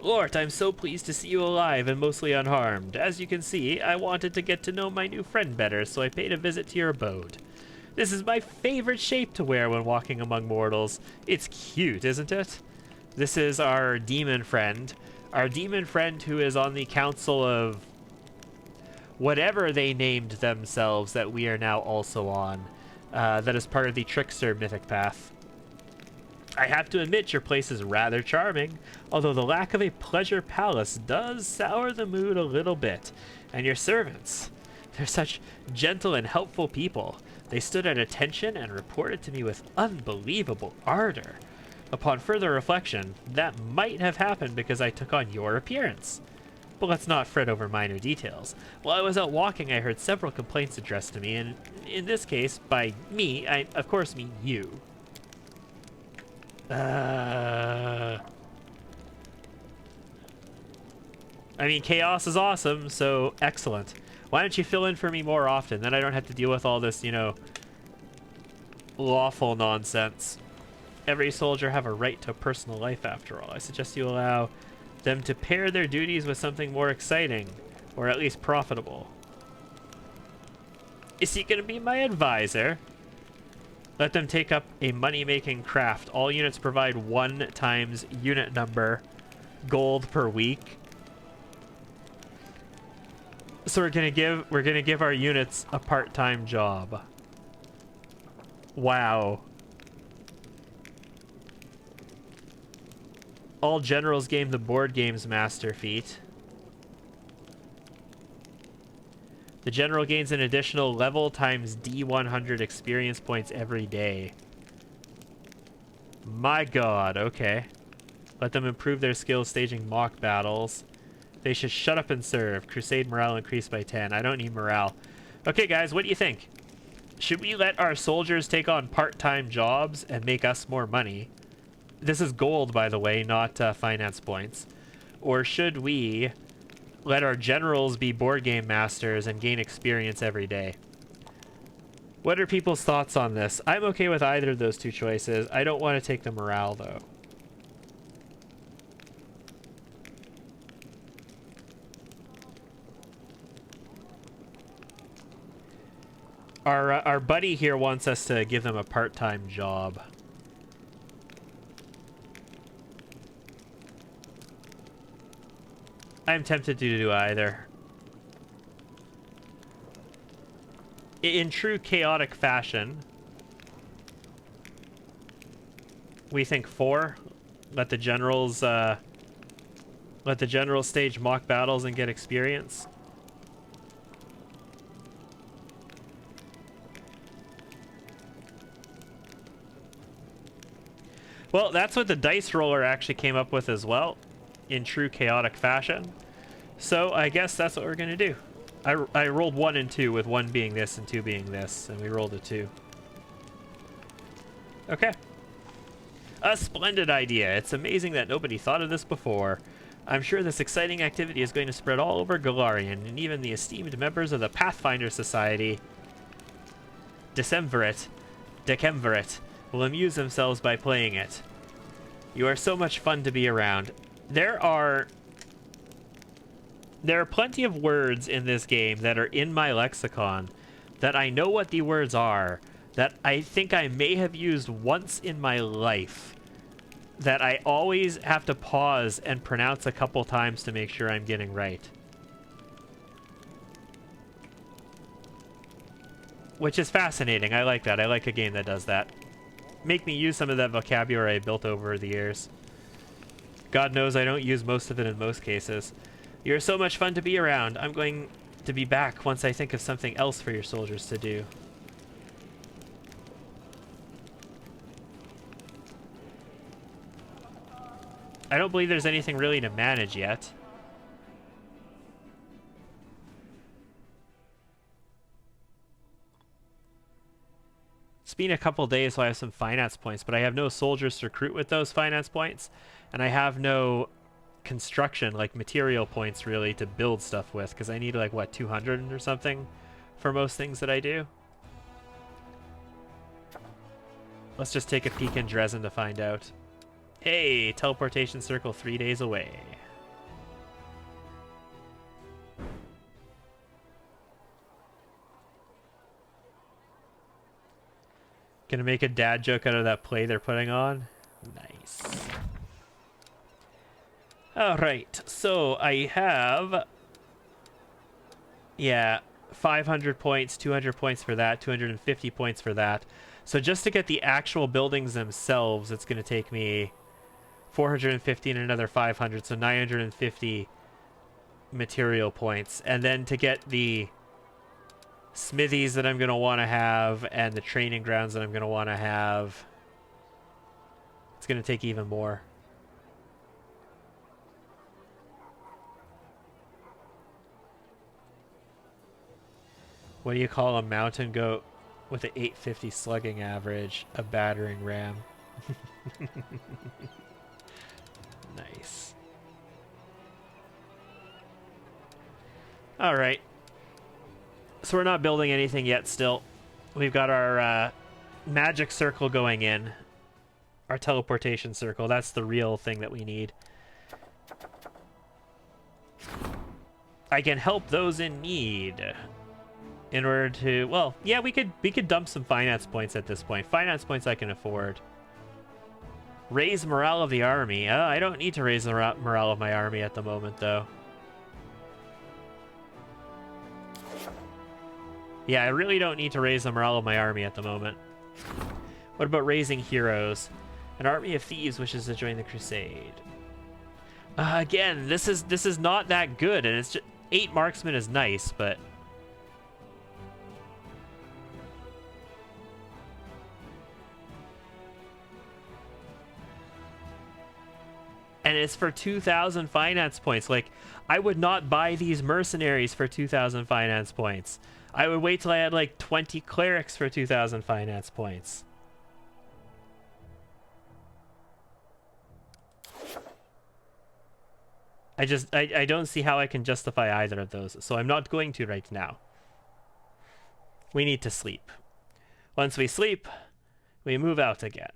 Lord, I'm so pleased to see you alive and mostly unharmed. As you can see, I wanted to get to know my new friend better, so I paid a visit to your abode. This is my favorite shape to wear when walking among mortals. It's cute, isn't it? This is our demon friend. Our demon friend who is on the council of whatever they named themselves that we are now also on. That is part of the Trickster mythic path. I have to admit your place is rather charming, although the lack of a pleasure palace does sour the mood a little bit. And your servants, they're such gentle and helpful people. They stood at attention and reported to me with unbelievable ardor. Upon further reflection, that might have happened because I took on your appearance. But let's not fret over minor details. While I was out walking, I heard several complaints addressed to me, and in this case, by me, I of course mean you. I mean, chaos is awesome, so excellent. Why don't you fill in for me more often? Then I don't have to deal with all this, you know, lawful nonsense. Every soldier have a right to a personal life, after all. I suggest you allow them to pair their duties with something more exciting, or at least profitable. Is he going to be my advisor? Let them take up a money-making craft. All units provide 1 times unit number gold per week. So we're gonna give our units a part-time job. Wow. All generals gain the board games master feat. The general gains an additional level times D100 experience points every day. My god, okay. Let them improve their skills staging mock battles. They should shut up and serve. Crusade morale increased by 10. I don't need morale. Okay, guys, what do you think? Should we let our soldiers take on part-time jobs and make us more money? This is gold, by the way, not finance points. Or should we let our generals be board game masters and gain experience every day? What are people's thoughts on this? I'm okay with either of those two choices. I don't want to take the morale, though. Our buddy here wants us to give them a part-time job. I'm tempted to do either. In true chaotic fashion, we think 4. Let the generals stage mock battles and get experience. Well, that's what the dice roller actually came up with as well, in true chaotic fashion. So I guess that's what we're gonna do. I rolled 1 and 2, with 1 being this and 2 being this, and we rolled a 2. Okay. A splendid idea. It's amazing that nobody thought of this before. I'm sure this exciting activity is going to spread all over Galarian, and even the esteemed members of the Pathfinder Society, Decemvirate, will amuse themselves by playing it. You are so much fun to be around. There are plenty of words in this game that are in my lexicon that I know what the words are, that I think I may have used once in my life, that I always have to pause and pronounce a couple times to make sure I'm getting right. Which is fascinating. I like that. I like a game that does that. Make me use some of that vocabulary I built over the years. God knows I don't use most of it in most cases. You're so much fun to be around. I'm going to be back once I think of something else for your soldiers to do. I don't believe there's anything really to manage yet. It's been a couple days, so I have some finance points, but I have no soldiers to recruit with those finance points, and I have no construction, like material points, really, to build stuff with, because I need, like, what, 200 or something for most things that I do? Let's just take a peek in Dresden to find out. Hey, teleportation circle 3 days away. Gonna make a dad joke out of that play they're putting on? Nice. Alright, so I have... yeah, 500 points, 200 points for that, 250 points for that. So just to get the actual buildings themselves, it's gonna take me 450 and another 500, so 950 material points. And then to get the smithies that I'm going to want to have and the training grounds that I'm going to want to have, it's going to take even more. What do you call a mountain goat with an 850 slugging average? A battering ram. Nice. All right. So we're not building anything yet still. We've got our magic circle going in. Our teleportation circle. That's the real thing that we need. I can help those in need. in order to, well, yeah, we could dump some finance points at this point. Finance points I can afford. Raise morale of the army. I don't need to raise the morale of my army at the moment, though. Yeah, I really don't need to raise the morale of my army at the moment. What about raising heroes? An army of thieves wishes to join the crusade. Again, this is not that good, and it's just 8 marksmen is nice, but and it's for 2,000 finance points. Like, I would not buy these mercenaries for 2,000 finance points. I would wait till I had like 20 clerics for 2,000 finance points. I don't see how I can justify either of those, so I'm not going to right now. We need to sleep. Once we sleep, we move out again.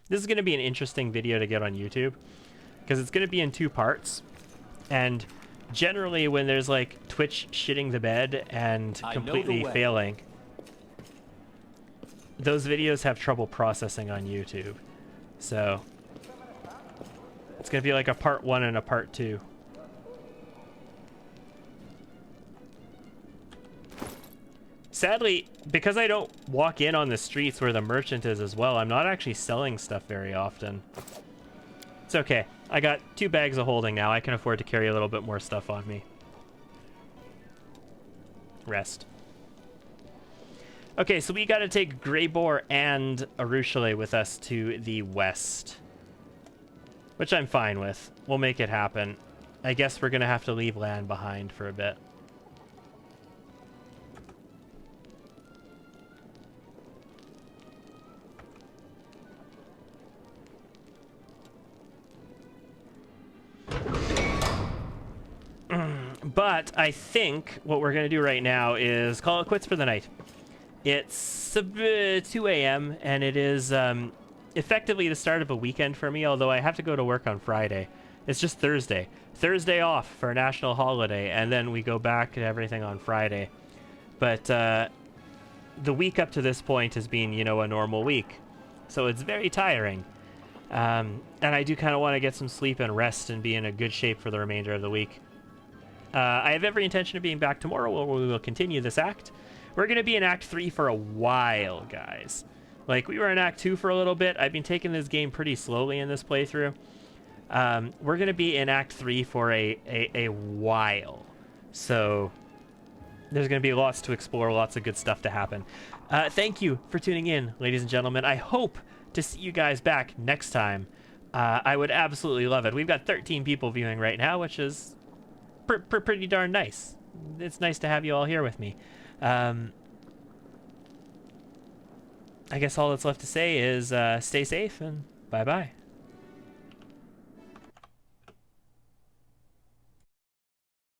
This is going to be an interesting video to get on YouTube, because it's going to be in 2 parts. And generally when there's like Twitch shitting the bed and completely failing, those videos have trouble processing on YouTube. So it's going to be like a part 1 and a part 2. Sadly, because I don't walk in on the streets where the merchant is as well, I'm not actually selling stuff very often. It's okay. I got 2 bags of holding now. I can afford to carry a little bit more stuff on me. Rest. Okay, so we got to take Greybor and Arushale with us to the west, which I'm fine with. We'll make it happen. I guess we're going to have to leave land behind for a bit. But I think what we're going to do right now is call it quits for the night. It's 2 a.m. and it is effectively the start of a weekend for me, although I have to go to work on Friday. It's just Thursday. Thursday off for a national holiday, and then we go back to everything on Friday. But the week up to this point has been, you know, a normal week. So it's very tiring. And I do kind of want to get some sleep and rest and be in a good shape for the remainder of the week. I have every intention of being back tomorrow where we will continue this act. We're going to be in Act 3 for a while, guys. Like, we were in Act 2 for a little bit. I've been taking this game pretty slowly in this playthrough. We're going to be in Act 3 for a while. So there's going to be lots to explore, lots of good stuff to happen. Thank you for tuning in, ladies and gentlemen. I hope to see you guys back next time. I would absolutely love it. We've got 13 people viewing right now, which is pretty darn nice. It's nice to have you all here with me. I guess all that's left to say is stay safe and bye-bye.